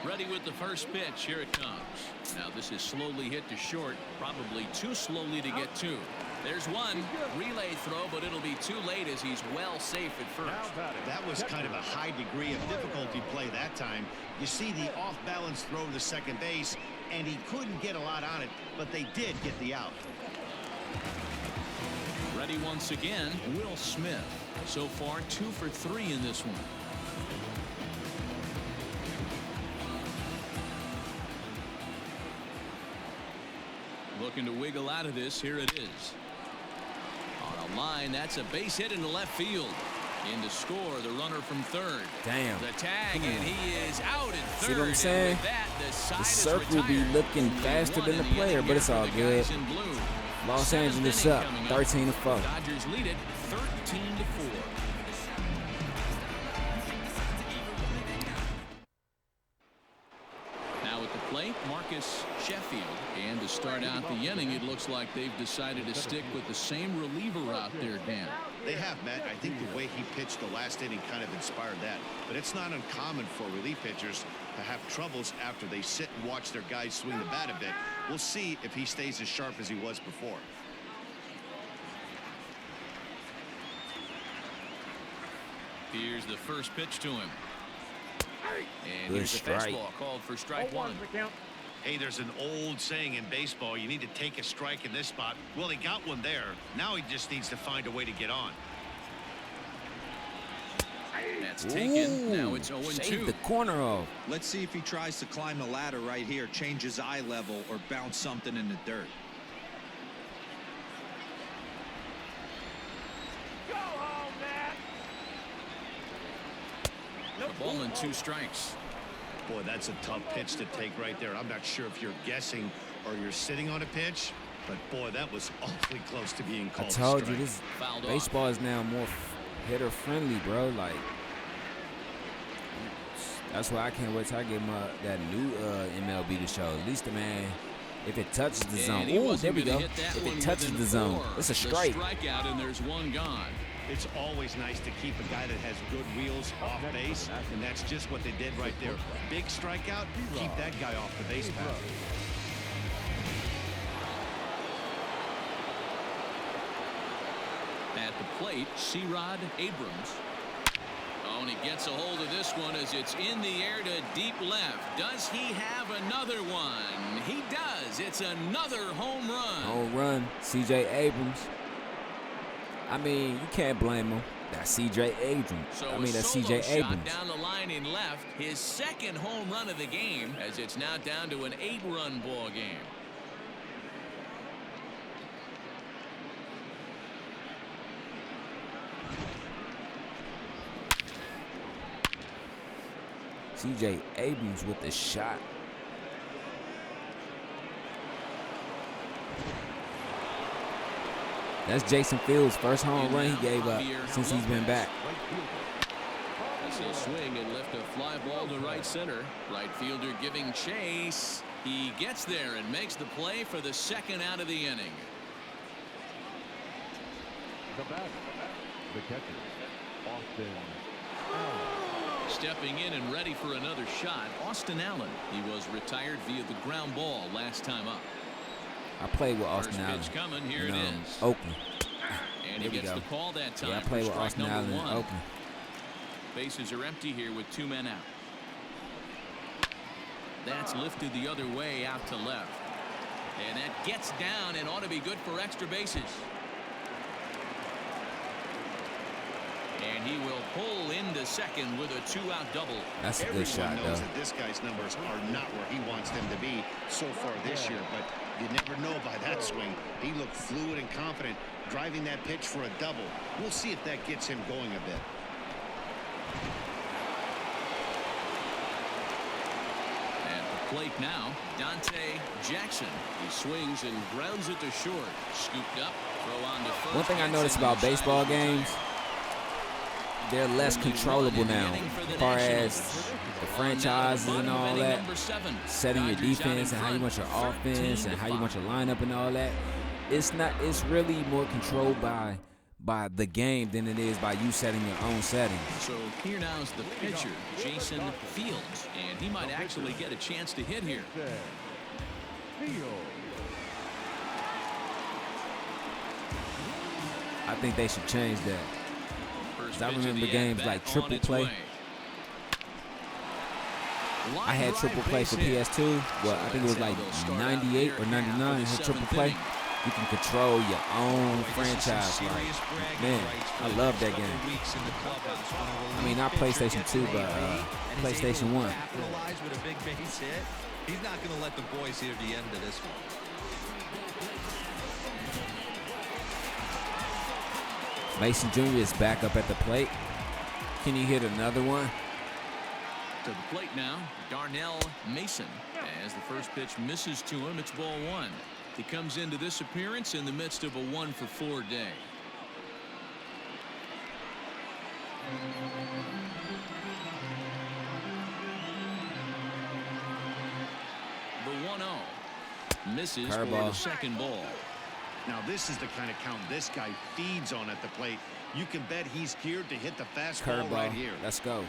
Ready with the first pitch. Here it comes. Now this is slowly hit to short, probably too slowly to get to. There's one relay throw, but it'll be too late as he's well safe at first. That was kind of a high degree of difficulty play that time. You see the off-balance throw to second base, and he couldn't get a lot on it, but they did get the out. Ready once again, Will Smith. So far, 2 for 3 in this one. Looking to wiggle out of this. Here it is. On a line, that's a base hit into left field. In to score, the runner from third. Damn. The tag, and he is out at third. See what I'm saying? And with that, the side The is circle will be retired. looking Only faster one than in the player, inning but it's here all for the good. guys in blue. Los Seventh Angeles inning up, coming 13-4. Dodgers lead it 13-4. Now at the plate, Marcus Sheffield. And to start out the inning, it looks like they've decided to stick with the same reliever out there, Dan. They have, Matt. I think the way he pitched the last inning kind of inspired that. But it's not uncommon for relief pitchers to have troubles after they sit and watch their guys swing the bat a bit. We'll see if he stays as sharp as he was before. Here's the first pitch to him. And Good here's a strike. fastball called for strike 1. the count. Hey, there's an old saying in baseball, you need to take a strike in this spot. Well, he got one there. Now he just needs to find a way to get on. That's taken. Now it's 0-2. Shave the corner off. Let's see if he tries to climb the ladder right here, change his eye level, or bounce something in the dirt. Go home, Matt. A ball and 2 strikes. Boy, that's a tough pitch to take right there. I'm not sure if you're guessing or you're sitting on a pitch, but boy, that was awfully close to being I called told you, strike. this Fouled off. baseball is now more hitter friendly, bro. Like, that's why I can't wait till I get that new MLB to show. At least the man, If it touches the zone. And he Ooh, wasn't there we gonna go. hit that If one it touches within the zone, 4. it's a The strike. strikeout, and there's one gone. It's always nice to keep a guy that has good wheels off base, and that's just what they did right there. Big strikeout, keep that guy off the base path. At the plate, C-Rod Abrams. Oh, and he gets a hold of this one as it's in the air to deep left. Does he have another one? He does. It's another home run. Home run, C.J. Abrams. I mean, you can't blame him. That's C.J. Abrams. So That's a solo C.J. shot Abrams. down the line in left. His second home run of the game, as it's now down to an 8-run ball game. C.J. Abrams with the shot. That's Jason Fields' first home run he gave up since he's been back. This will swing and lift a fly ball to right center. Right fielder giving chase. He gets there and makes the play for the second out of the inning. The batter, the catcher, Austin Allen. Stepping in and ready for another shot, Austin Allen. He was retired via the ground ball last time up. I played with Austin First Allen pitch coming. Here in it is. Oakland. And There he we gets go. the call that time. Yeah, I played for with strike Austin number Allen in 1. Oakland. Bases are empty here with 2 men out. That's lifted the other way out to left. And that gets down and ought to be good for extra bases. And he will pull into second with a 2-out double. That's a good shot, Everyone knows though. that this guy's numbers are not where he wants them to be so far this year, but you never know by that swing. He looked fluid and confident driving that pitch for a double. We'll see if that gets him going a bit. At the plate now, Dante Jackson. He swings and grounds it to short. Scooped up, throw on to first. One thing I noticed about baseball games, they're less controllable now as far as the franchises and all that. Setting your defense and how you want your offense and how you want your lineup and all that. It's really more controlled by the game than it is by you setting your own settings. So here now is the pitcher, Jason Fields, and he might actually get a chance to hit here. I think they should change that. First I pitch of remember the games at-bat like on triple its play. way. I had triple play for PS2. Well, I think it was like 98 or 99. Had triple play. You can control your own franchise. Like, man, I love that game. I mean, not PlayStation 2, but PlayStation 1. Capitalize with a big base hit. He's not going to let the boys hear the end of this one. Mason Jr. is back up at the plate. Can he hit another one? To the plate now, Darnell Mason. As the first pitch misses to him, it's ball 1. He comes into this appearance in the midst of a 1-for-4 day. The 1-0 misses for the second ball. Now this is the kind of count this guy feeds on at the plate. You can bet he's geared to hit the fastball Curveball. right here. Let's go.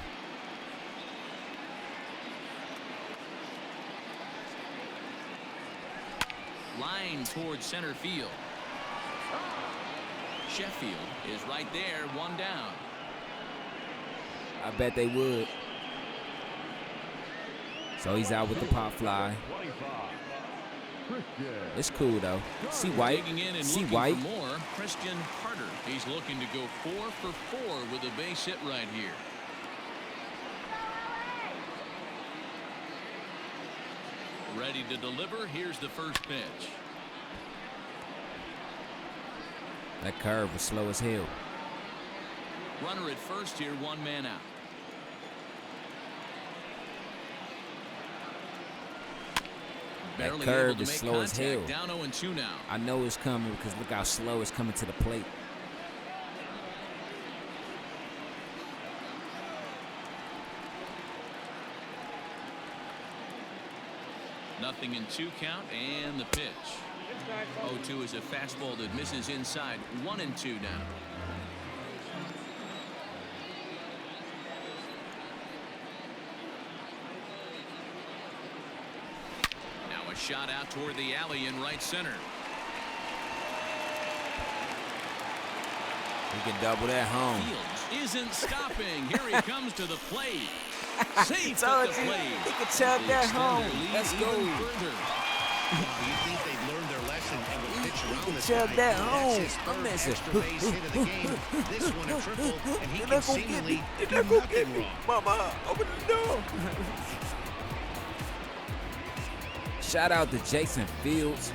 Line towards center field. Sheffield is right there, 1 down. I bet they would. So he's out with the pop fly. It's cool though. See White. Digging in and See looking White. for more. Christian Carter. He's looking to go 4-for-4 with a base hit right here. Ready to deliver. Here's the first pitch. That curve was slow as hell. Runner at first here, 1 man out. That curve is slow as hell. Down 0-2 now. I know it's coming because look how slow it's coming to the plate. 1-0 in 2 count, and the pitch. 0-2 is a fastball that misses inside. 1-2 now. Now a shot out toward the alley in right center. He can double that home. Fields isn't stopping. Here he comes to the plate. Safe at the plate. He can chug that home. Let's go. You think they've learned their lesson and would pitch around this chug guy. that That's home. his I'm third missing. extra base hit of the game. This one a triple, and he You're can not gonna get seemingly me. You're do not gonna nothing get me. wrong. Mama, open the door. Shout out to Jason Fields.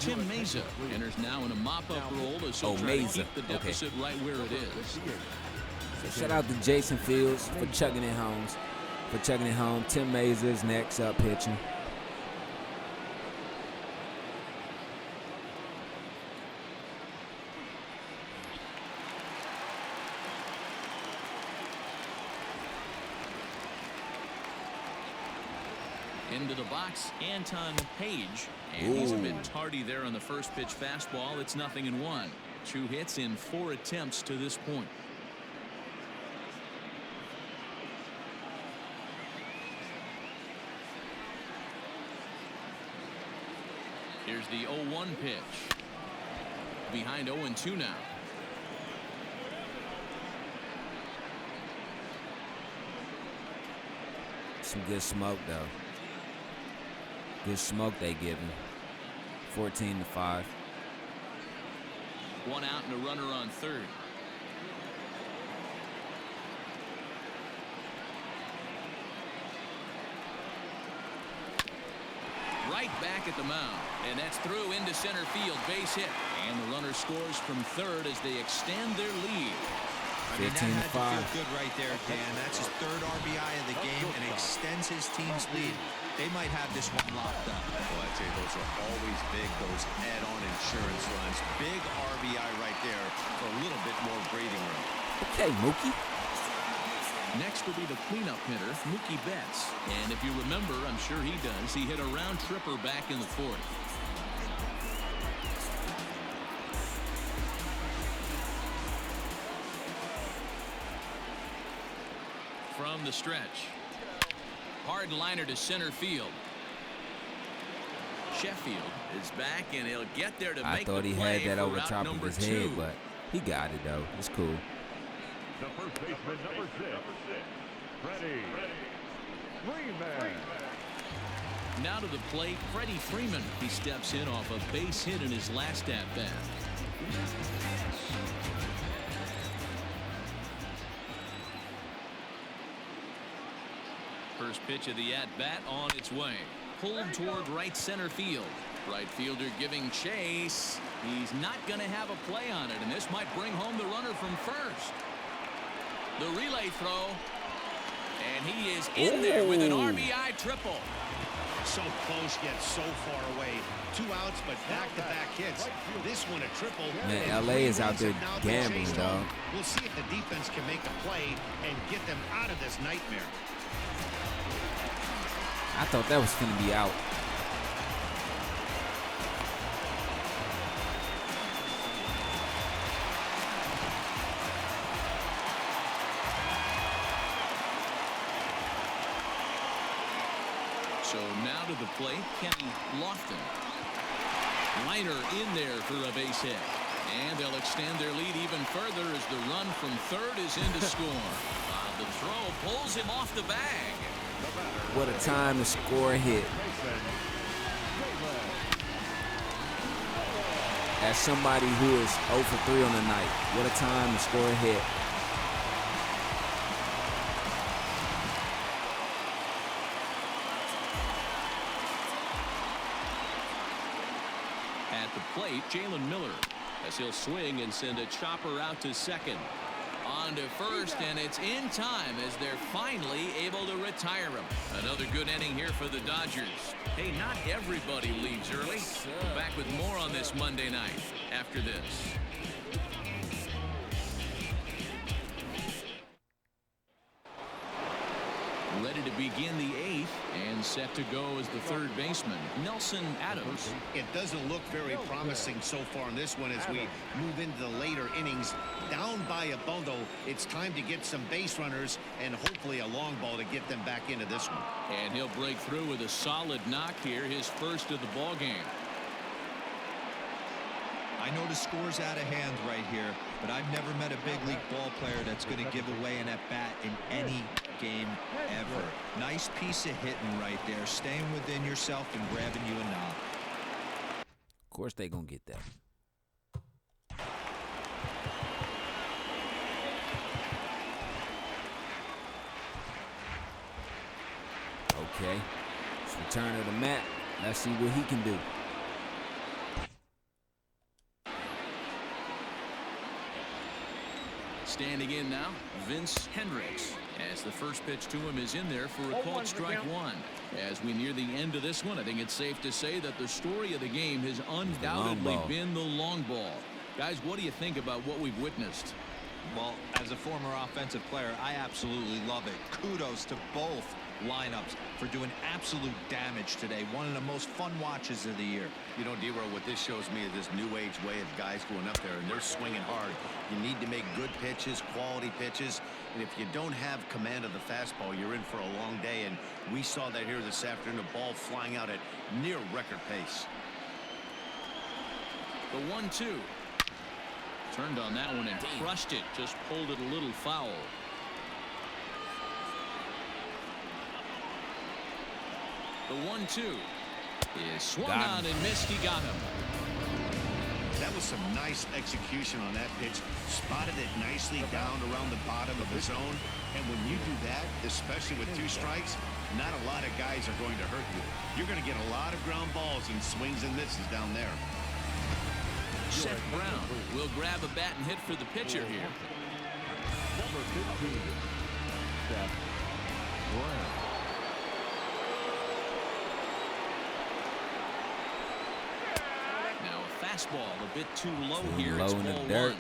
Tim Mesa enters now in a mop-up role as he'll try to Mesa. keep the deficit right where it is. Shout out to Jason Fields for chugging it home. Tim Mesa is next up pitching. Into the box, Anton Page. And he's a bit tardy there on the first pitch fastball. It's 0-1. 2 hits in 4 attempts to this point. Here's the 0-1 pitch. Behind 0-2 now. Some good smoke, though. Good smoke they give him. 14-5. 1 out and a runner on third. Right back at the mound, and that's through into center field. Base hit, and the runner scores from third as they extend their lead. I mean, that had to feel good right there, Dan. That's his 3rd RBI of the game and extends his team's lead. They might have this one locked up. Well, I'd say those are always big, those add-on insurance runs. Big RBI right there for a little bit more breathing room. Okay, Mookie. Next will be the cleanup hitter, Mookie Betts. And if you remember, I'm sure he does, he hit a round tripper back in the 4th. From the stretch. Hard liner to center field. Sheffield is back, and he'll get there to make the play. I thought he had that over route top of his head, but he got it, though. It's cool. The first baseman, number 6, Freddie Freeman. Now to the plate, Freddie Freeman. He steps in off a base hit in his last at-bat. First pitch of the at-bat on its way. Pulled toward right center field. Right fielder giving chase. He's not going to have a play on it, and this might bring home the runner from first. The relay throw. And he is in there with an RBI triple. So close yet so far away. 2 outs, but back-to-back hits. This one a triple. Man, LA is out there gambling, dog. We'll see if the defense can make a play and get them out of this nightmare. I thought that was going to be out. So now to the plate, Kenny Lofton. Liner in there for a base hit. And they'll extend their lead even further as the run from third is in to score. The throw pulls him off the bag. What a time to score a hit. As somebody who is 0 for 3 on the night, what a time to score a hit. At the plate, Jalen Miller, as he'll swing and send a chopper out to second. On to first, and it's in time as they're finally able to retire him. Another good inning here for the Dodgers. Hey, not everybody leaves early. Back with more on this Monday night after this. Ready to begin the 8th and set to go as the third baseman, Nelson Adams. It doesn't look very promising so far in this one as we move into the later innings. Down by a bundle, it's time to get some base runners and hopefully a long ball to get them back into this one. And he'll break through with a solid knock here, his first of the ball game. I know the score's out of hand right here, but I've never met a big league ball player that's going to give away an at-bat in any game ever. Nice piece of hitting right there, staying within yourself and grabbing you a knock. Of course they gonna get that. Okay, let's return to the mat. Let's see what he can do. Standing in now, Vince Hendricks, as the first pitch to him is in there for a called strike one. As we near the end of this one, I think it's safe to say that the story of the game has undoubtedly been the long ball. Guys, what do you think about what we've witnessed? Well, as a former offensive player, I absolutely love it. Kudos to both lineups for doing absolute damage today. One of the most fun watches of the year. You know, D-Row, what this shows me is this new age way of guys going up there and they're swinging hard. You need to make good pitches, quality pitches, and if you don't have command of the fastball, you're in for a long day, and we saw that here this afternoon, the ball flying out at near record pace. The 1-2. Turned on that one and crushed it, just pulled it a little foul. The 1-2 is swung on and missed. He got him. That was some nice execution on that pitch. Spotted it nicely down around the bottom of the zone. And when you do that, especially with 2 strikes, not a lot of guys are going to hurt you. You're going to get a lot of ground balls and swings and misses down there. Seth Brown will grab a bat and hit for the pitcher here. Number 15, Seth Brown. Fastball a bit too low here. Low it's in the ball dirt.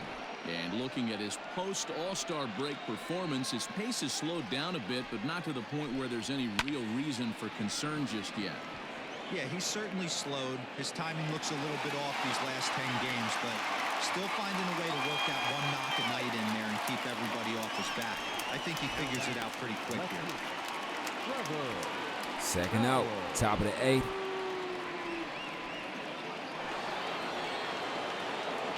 1. And looking at his post All-Star break performance, his pace has slowed down a bit, but not to the point where there's any real reason for concern just yet. Yeah, he's certainly slowed. His timing looks a little bit off these last 10 games, but still finding a way to work that one knock a night in there and keep everybody off his back. I think he figures it out pretty quick here. Second out, top of the 8th.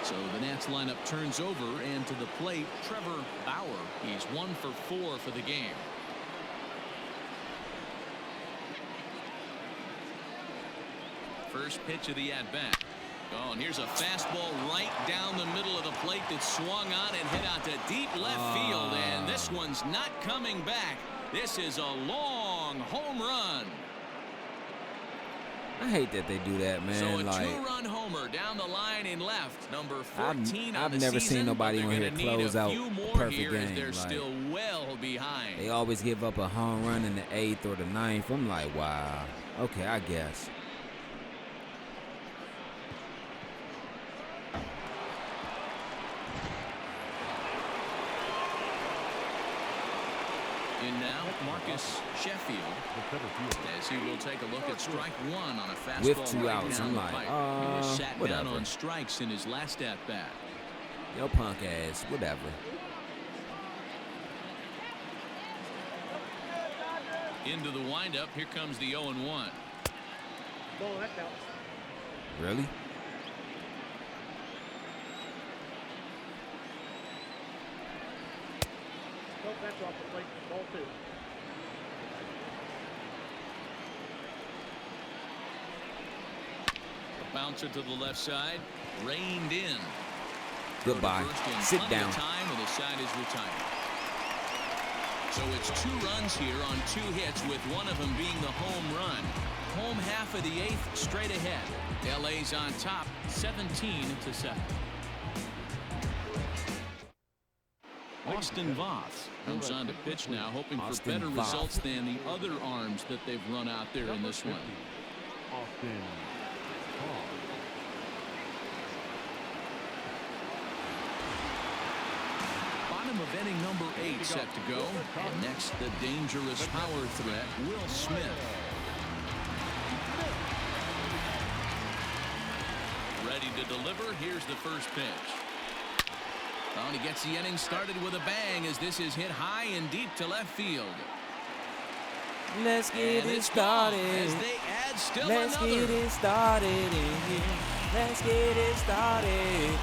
So the Nats lineup turns over, and to the plate, Trevor Bauer. He's 1 for 4 for the game. First pitch of the at-bat. Oh, and here's a fastball right down the middle of the plate that swung on and hit out to deep left field, and this one's not coming back. This is a long home run. I hate that they do that, man. So a like, 2-run homer down the line in left, number 14 I've on the never season, seen nobody but on they're here gonna need close a out few a more perfect here as game. they're Like, still well behind. they always give up a home run in the 8th or the 9th. I'm like, wow. Okay, I guess. In now, Marcus Sheffield, as he will take a look at strike 1 on a fastball With 2 right outs, down I'm the like, pipe. He was sat down whatever. on strikes in his last at-bat. Yo, punk ass, whatever. Into the windup, here comes the 0-1. Really? That's off the plate, ball 2. A bouncer to the left side, reined in. Goodbye. Sit down. Time and the side is retired. So it's 2 runs here on 2 hits, with one of them being the home run. Home half of the 8th, straight ahead. LA's on top, 17-7. Austin Voth comes on to pitch now, hoping for Austin better Voth. results than the other arms that they've run out there in this one. Austin Voth. Bottom Bottom of inning number 8 set to go. And next, the dangerous power threat, Will Smith. Ready to deliver. Here's the first pitch. Oh, and he gets the inning started with a bang as this is hit high and deep to left field. Let's get it started. As they add still Let's another. get it started in here. Let's get it started.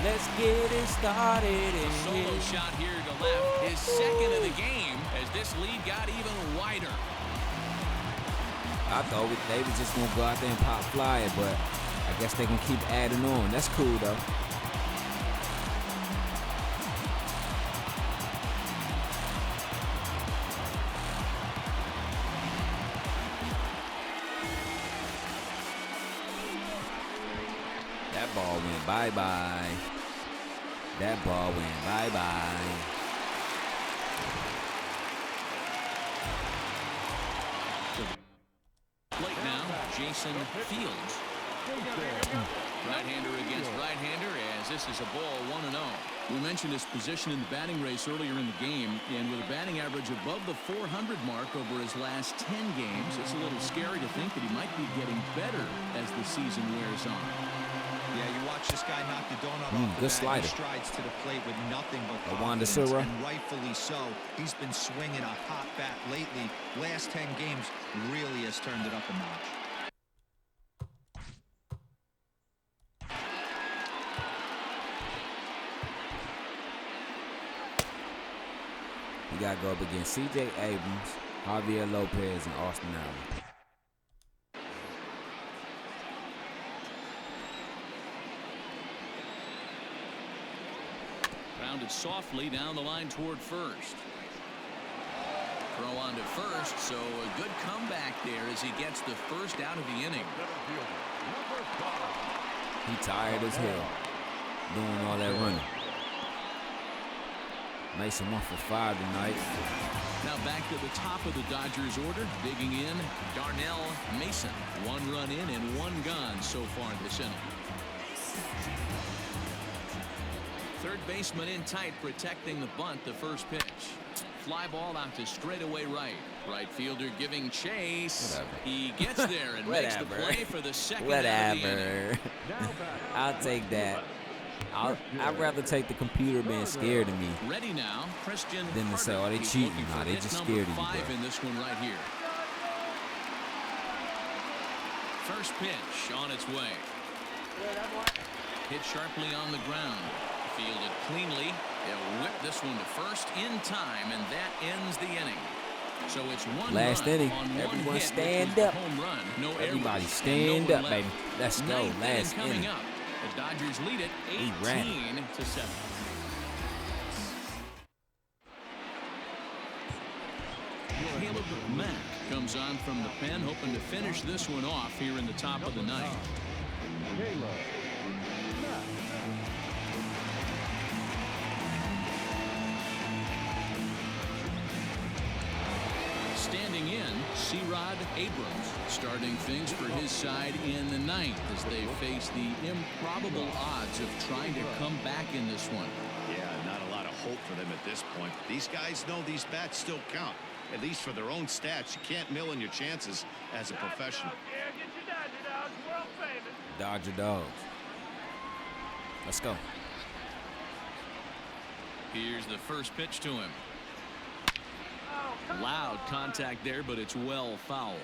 Let's get it started in Solo here. shot here to left. His second of the game as this lead got even wider. I thought they was just gonna go out there and pop fly it, but I guess they can keep adding on. That's cool though. That ball went bye-bye. That ball went bye-bye. Plate now, Jason Fields. Right-hander against right-hander as this is a ball 1-0. We mentioned his position in the batting race earlier in the game, and with a batting average above the 400 mark over his last 10 games, it's a little scary to think that he might be getting better as the season wears on. Yeah, you watch this guy knock the donut off the good bat. slider. He strides to the plate with nothing but Wanda confidence, Sura. and rightfully so. He's been swinging a hot bat lately. Last 10 games really has turned it up a notch. You got to go up against C.J. Abrams, Javier Lopez, and Austin Allen. Grounded softly down the line toward first. Throw on to first, so a good comeback there as he gets the first out of the inning. He tired as hell doing all that running. Mason 1 for 5 tonight. Now back to the top of the Dodgers order. Digging in, Darnell Mason. 1 run in and 1 gone so far this inning. Third baseman in tight, protecting the bunt. The first pitch. Fly ball out to straightaway right. Right fielder giving chase. Whatever. He gets there and makes the play for the second out of the inning. I'll take that. I'd rather take the computer being scared of me Ready now, Christian than to say, oh, they He's cheating. looking Nah, for they hit just number scared of you, 5 bro. in this one right here. First pitch on its way. Hit sharply on the ground. Fielded cleanly. They'll whip this one to first in time, and that ends the inning. So it's 1 Last run inning. on 1 Everyone hit, stand which was up. the home run. No Everybody errors, stand no up, one baby. left. Let's go. Ninth Last coming inning. up. The Dodgers lead it He ran. 18-7. Caleb Mack comes on from the pen, hoping to finish this one off here in the top of the ninth. Standing in, C-Rod Abrams, starting things for his side in the ninth as they face the improbable odds of trying to come back in this one. Yeah, not a lot of hope for them at this point. These guys know these bats still count, at least for their own stats. You can't mill in your chances as a professional. Dodger dogs. Let's go. Here's the first pitch to him. Loud contact there, but it's well foul.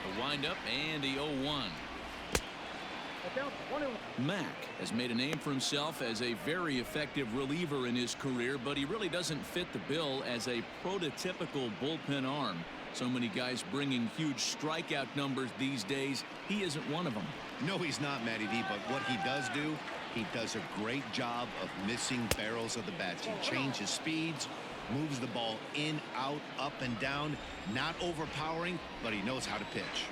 A windup and the 0-1. Mack has made a name for himself as a very effective reliever in his career, but he really doesn't fit the bill as a prototypical bullpen arm. So many guys bringing huge strikeout numbers these days. He isn't one of them. No, he's not, Matty D, but what he does do, he does a great job of missing barrels of the bats. He changes speeds, moves the ball in, out, up, and down. Not overpowering, but he knows how to pitch.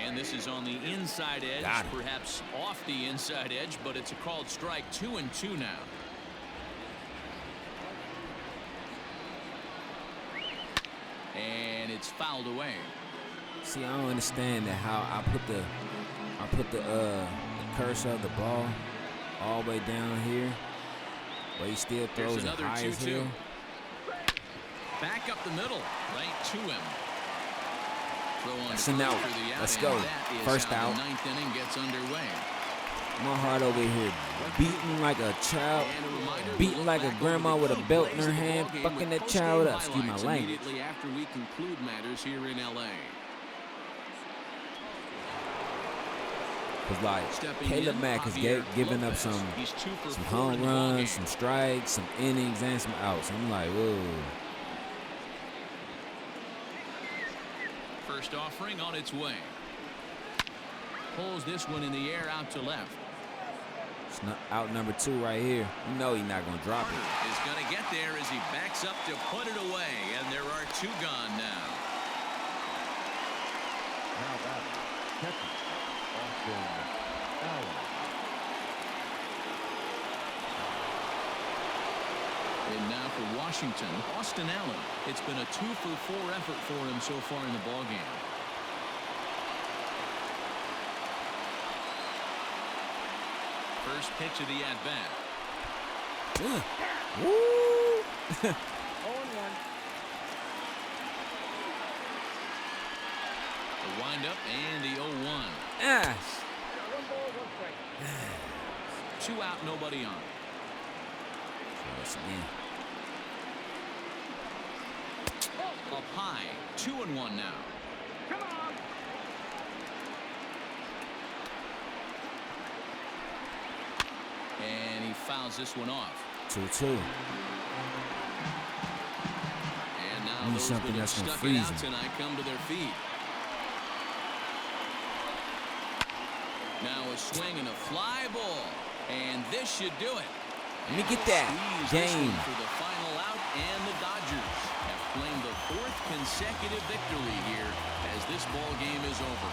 And this is on the inside edge, perhaps off the inside edge, but it's a called strike. 2-2 now. And it's fouled away. See, I don't understand that how I put the cursor of the ball all the way down here, but he still throws it high as hell. Back up the middle, right to him. That's an out. Let's go. First out. The ninth inning gets underway. My heart over here beating like a child, beating like a grandma with a belt in her hand, fucking that child up. Excuse my language. Immediately after we conclude matters here in LA. Cause like Caleb Mack has given up some home runs, some strikes, some innings, and some outs. I'm like, whoa. First offering on its way. Pulls this one in the air out to left. It's not out number 2 right here. You know he's not gonna drop it. Is gonna get there as he backs up to put it away, and there are 2 gone now. Now that catcher, Austin Allen. And now for Washington, Austin Allen. It's been a 2-for-4 effort for him so far in the ballgame. First pitch of the at-bat. Woo! 0-1. The windup and the 0-1. Ah. 2 out, nobody on. Up high, 2-1 now. Come on. And he fouls this one off. 2-2. And now those something that have that's gonna stuck it freeze out him. tonight come to their feet. Now a swing and a fly ball. And this should do it. Let me get that game. For the final out, and the Dodgers have claimed the 4th consecutive victory here as this ball game is over.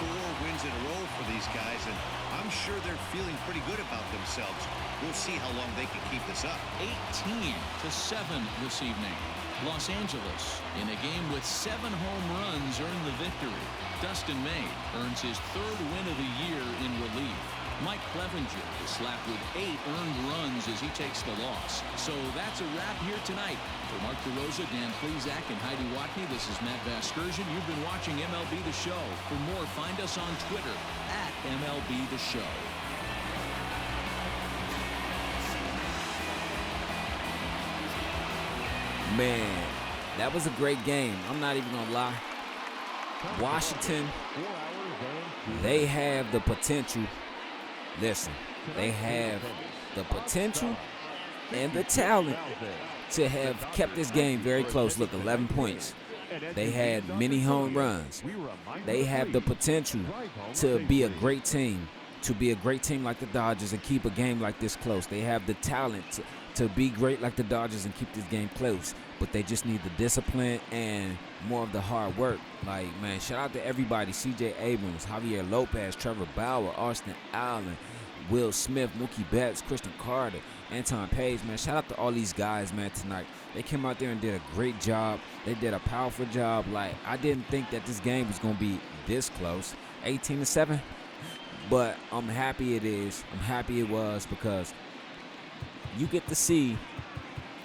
4 wins in a row for these guys, and I'm sure they're feeling pretty good about themselves. We'll see how long they can keep this up. 18-7 this evening. Los Angeles, in a game with 7 home runs, earned the victory. Dustin May earns his 3rd win of the year in relief. Mike Clevenger is slapped with 8 earned runs as he takes the loss. So that's a wrap here tonight. For Mark DeRosa, Dan Plezak, and Heidi Watney, this is Matt Vasgersian. You've been watching MLB The Show. For more, find us on Twitter at MLB The Show. Man, that was a great game. I'm not even gonna lie. Washington, they have the potential. Listen, they have the potential and the talent to have kept this game very close. Look, 11 points. They had many home runs. They have the potential to be a great team, like the Dodgers and keep a game like this close. They have the talent to be great like the Dodgers and keep this game close, but they just need the discipline and more of the hard work. Like, man, shout out to everybody. C.J. Abrams, Javier Lopez, Trevor Bauer, Austin Allen, Will Smith, Mookie Betts, Christian Carter, Anton Page, man. Shout out to all these guys, man, tonight. They came out there and did a great job. They did a powerful job. Like, I didn't think that this game was going to be this close, 18-7, but I'm happy it is. I'm happy it was, because you get to see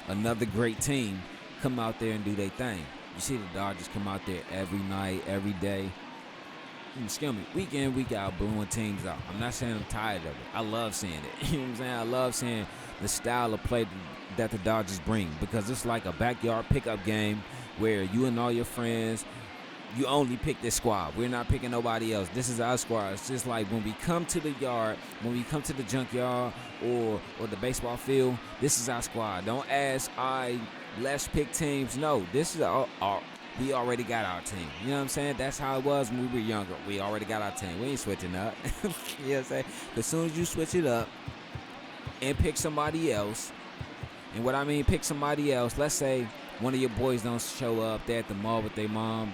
another great team come out there and do their thing. You see the Dodgers come out there every night, every day. Excuse me, week in, week out, blowing teams out. I'm not saying I'm tired of it. I love seeing it. You know what I'm saying? I love seeing the style of play that the Dodgers bring, because it's like a backyard pickup game where you and all your friends, you only pick this squad. We're not picking nobody else. This is our squad. It's just like when we come to the yard, when we come to the junkyard or the baseball field, this is our squad. Don't ask, let's pick teams. No, this is our we already got our team. You know what I'm saying? That's how it was when we were younger. We already got our team. We ain't switching up. You know what I'm saying? As soon as you switch it up and pick somebody else, and what I mean pick somebody else, let's say one of your boys don't show up, they're at the mall with their mom,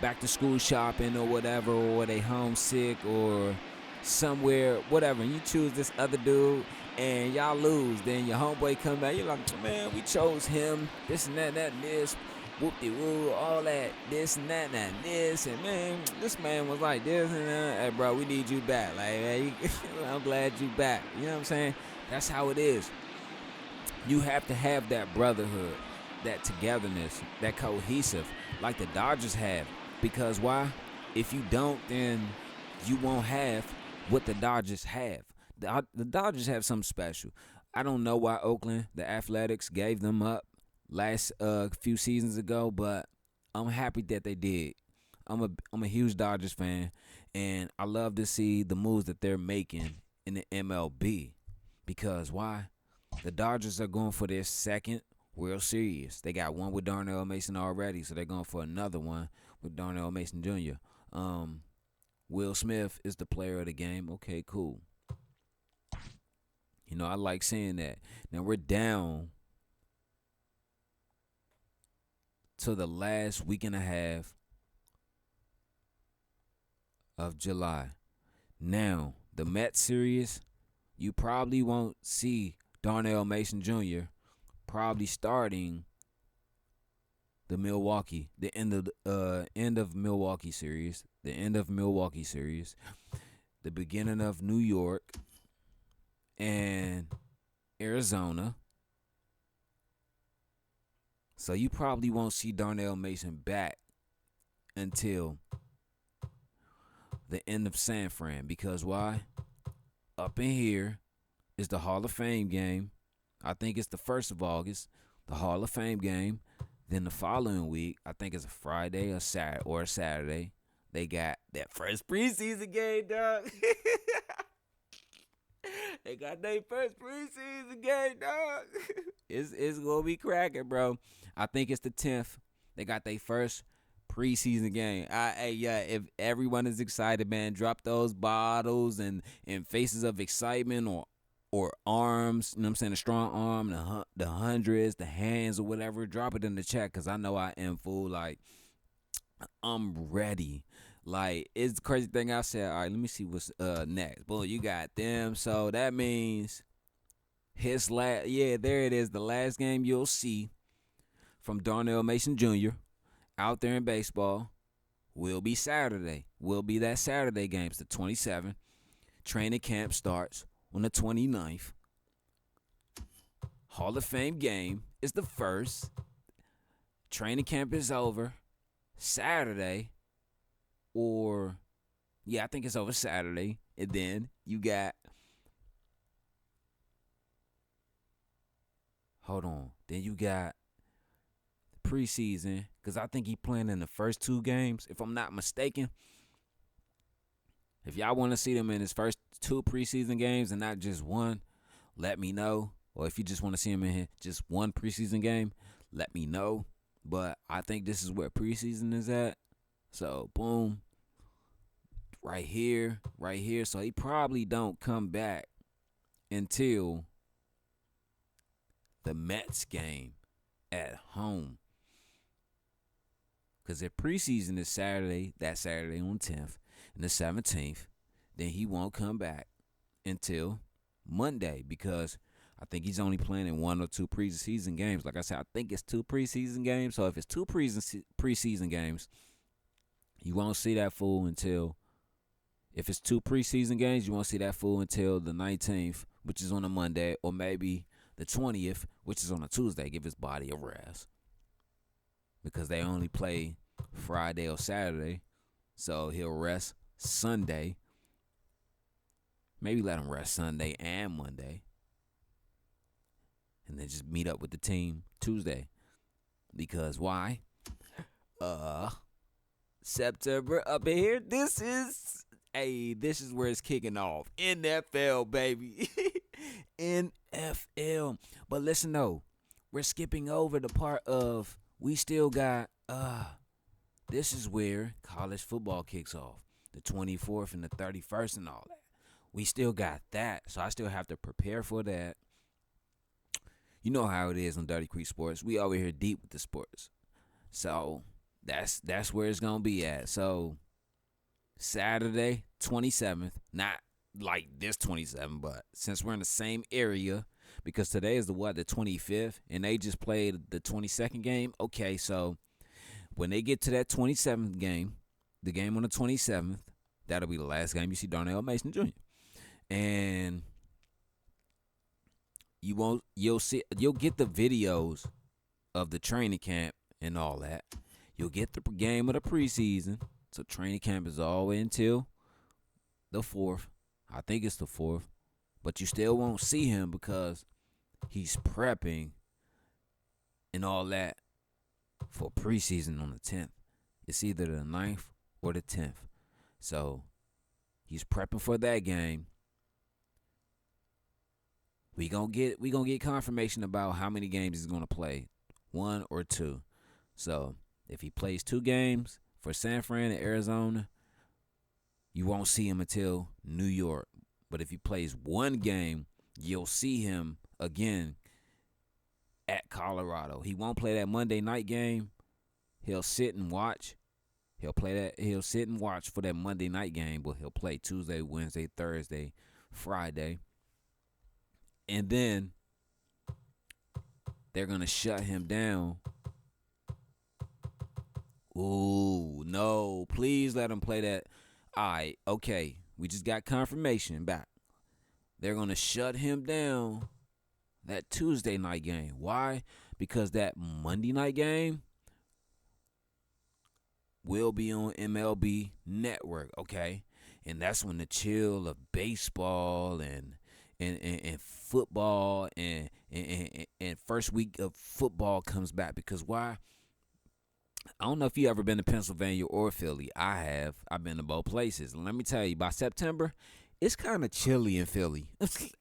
back to school shopping or whatever, or they homesick or somewhere, whatever, and you choose this other dude and y'all lose, then your homeboy come back, you're like, man, we chose him, this and that and this, whoop-de-woo, all that, this and that, and this, and man, this man was like this and that. Hey, bro, we need you back. Like, hey, I'm glad you back. You know what I'm saying? That's how it is. You have to have that brotherhood, that togetherness, that cohesive, like the Dodgers have. Because why? If you don't, then you won't have what the Dodgers have. The Dodgers have something special. I don't know why Oakland, the Athletics, gave them up last few seasons ago, but I'm happy that they did. I'm a huge Dodgers fan, and I love to see the moves that they're making in the MLB. Because why? The Dodgers are going for their second World Series. They got one with Darnell Mason already, so they're going for another one with Darnell Mason Jr. Will Smith is the player of the game. Okay, cool. You know, I like seeing that. Now we're down to the last week and a half of July. Now, the Mets series, you probably won't see Darnell Mason Jr. probably starting the end of Milwaukee series, the beginning of New York and Arizona. So you probably won't see Darnell Mason back until the end of San Fran. Because why? Up in here is the Hall of Fame game. I think it's the 1st of August, the Hall of Fame game. Then the following week, I think it's a Friday or a Saturday, they got that first preseason game, dog. They got their first preseason game, dog. It's going to be cracking, bro. I think it's the 10th. They got their first preseason game. If everyone is excited, man, drop those bottles and faces of excitement or arms, you know what I'm saying, a strong arm, the hundreds, the hands or whatever, drop it in the chat because I know I am, fool. Like, I'm ready. Like, it's the crazy thing I said, all right, let me see what's next. Boom, you got them. So that means there it is. The last game you'll see from Darnell Mason Jr. out there in baseball will be Saturday. Will be that Saturday game. It's the 27th. Training camp starts on the 29th. Hall of Fame game is the 1st. Training camp is over Saturday. I think it's over Saturday. And then you got, then you got preseason, because I think he playing in the first 2 games, if I'm not mistaken. If y'all want to see them in his first 2 preseason games and not just one, let me know. Or if you just want to see him in just one preseason game, let me know. But I think this is where preseason is at. So, boom. Right here. So he probably don't come back until the Mets game at home. Because if preseason is Saturday, that Saturday on 10th, and the 17th, then he won't come back until Monday, because I think he's only playing in 1 or 2 preseason games. Like I said, I think it's 2 preseason games. So if it's 2 preseason games, you won't see that fool until, if it's 2 preseason games, you won't see that fool until the 19th, which is on a Monday, or maybe the 20th, which is on a Tuesday. Give his body a rest, because they only play Friday or Saturday. So he'll rest Sunday. Maybe let him rest Sunday and Monday. And then just meet up with the team Tuesday. Because why? September up in here. This is where it's kicking off. NFL, baby. NFL. But listen though, we're skipping over the part of we still got this is where college football kicks off. The 24th and the 31st and all that. We still got that. So I still have to prepare for that. You know how it is on Dirty Creek Sports. We over here deep with the sports. So that's where it's going to be at. So Saturday, 27th. Not like this 27th, but since we're in the same area, because today is the 25th, and they just played the 22nd game. Okay, so when they get to that 27th game, the game on the 27th, that'll be the last game you see Darnell Mason Jr. And you'll get the videos of the training camp and all that. You'll get the game of the preseason. So training camp is all the way until the 4th. I think it's the 4th. But you still won't see him because he's prepping and all that for preseason on the 10th. It's either the 9th or the 10th. So he's prepping for that game. We gonna get confirmation about how many games he's gonna play, 1 or 2. So if he plays 2 games for San Fran and Arizona, you won't see him until New York. But if he plays 1 game, you'll see him again at Colorado. He won't play that Monday night game. He'll sit and watch. He'll sit and watch for that Monday night game, but he'll play Tuesday, Wednesday, Thursday, Friday. And then they're going to shut him down. Ooh, no. Please let him play that. All right, okay. We just got confirmation back. They're going to shut him down that Tuesday night game. Why? Because that Monday night game will be on MLB Network, okay? And that's when the chill of baseball and football and first week of football comes back. Because why? I don't know if you ever been to Pennsylvania or Philly. I have. I've been to both places. Let me tell you, by September, it's kind of chilly in Philly.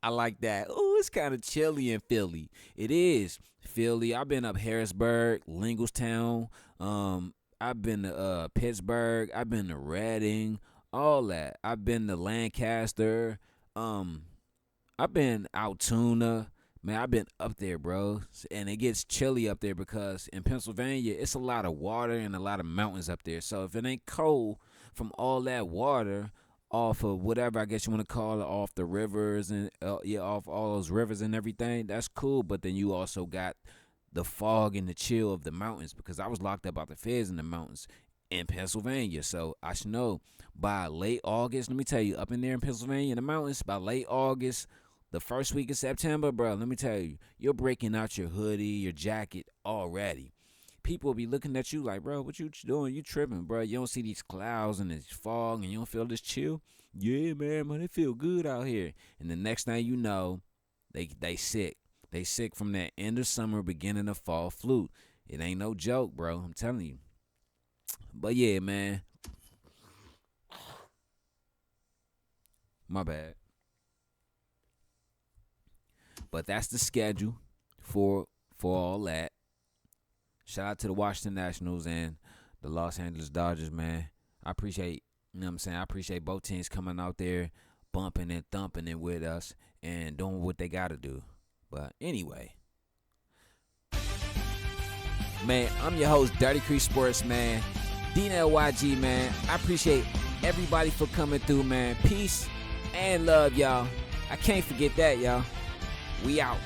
I like that. Oh, it's kind of chilly in Philly. It is. Philly. I've been up Harrisburg, Lingelstown. I've been to Pittsburgh. I've been to Reading. All that. I've been to Lancaster. I've been Altoona. Man, I've been up there, bro. And it gets chilly up there because in Pennsylvania, it's a lot of water and a lot of mountains up there. So if it ain't cold from all that water off of whatever I guess you want to call it, off the rivers and off all those rivers and everything, that's cool. But then you also got the fog and the chill of the mountains, because I was locked up by the feds in the mountains in Pennsylvania. So I should know by late August, let me tell you, up in there in Pennsylvania in the mountains, by late August, the first week of September, bro, let me tell you, you're breaking out your hoodie, your jacket already. People will be looking at you like, bro, what you doing? You tripping, bro. You don't see these clouds and this fog and you don't feel this chill? Yeah, man, it feel good out here. And the next thing you know, they sick. They sick from that end of summer, beginning of fall flu. It ain't no joke, bro. I'm telling you. But yeah, man. My bad. But that's the schedule for all that. Shout out to the Washington Nationals and the Los Angeles Dodgers, man. I appreciate, you know what I'm saying? I appreciate both teams coming out there, bumping and thumping it with us and doing what they got to do. But anyway, man, I'm your host, Dirty Creek Sports, man. Darnell YG, man. I appreciate everybody for coming through, man. Peace and love, y'all. I can't forget that, y'all. We out.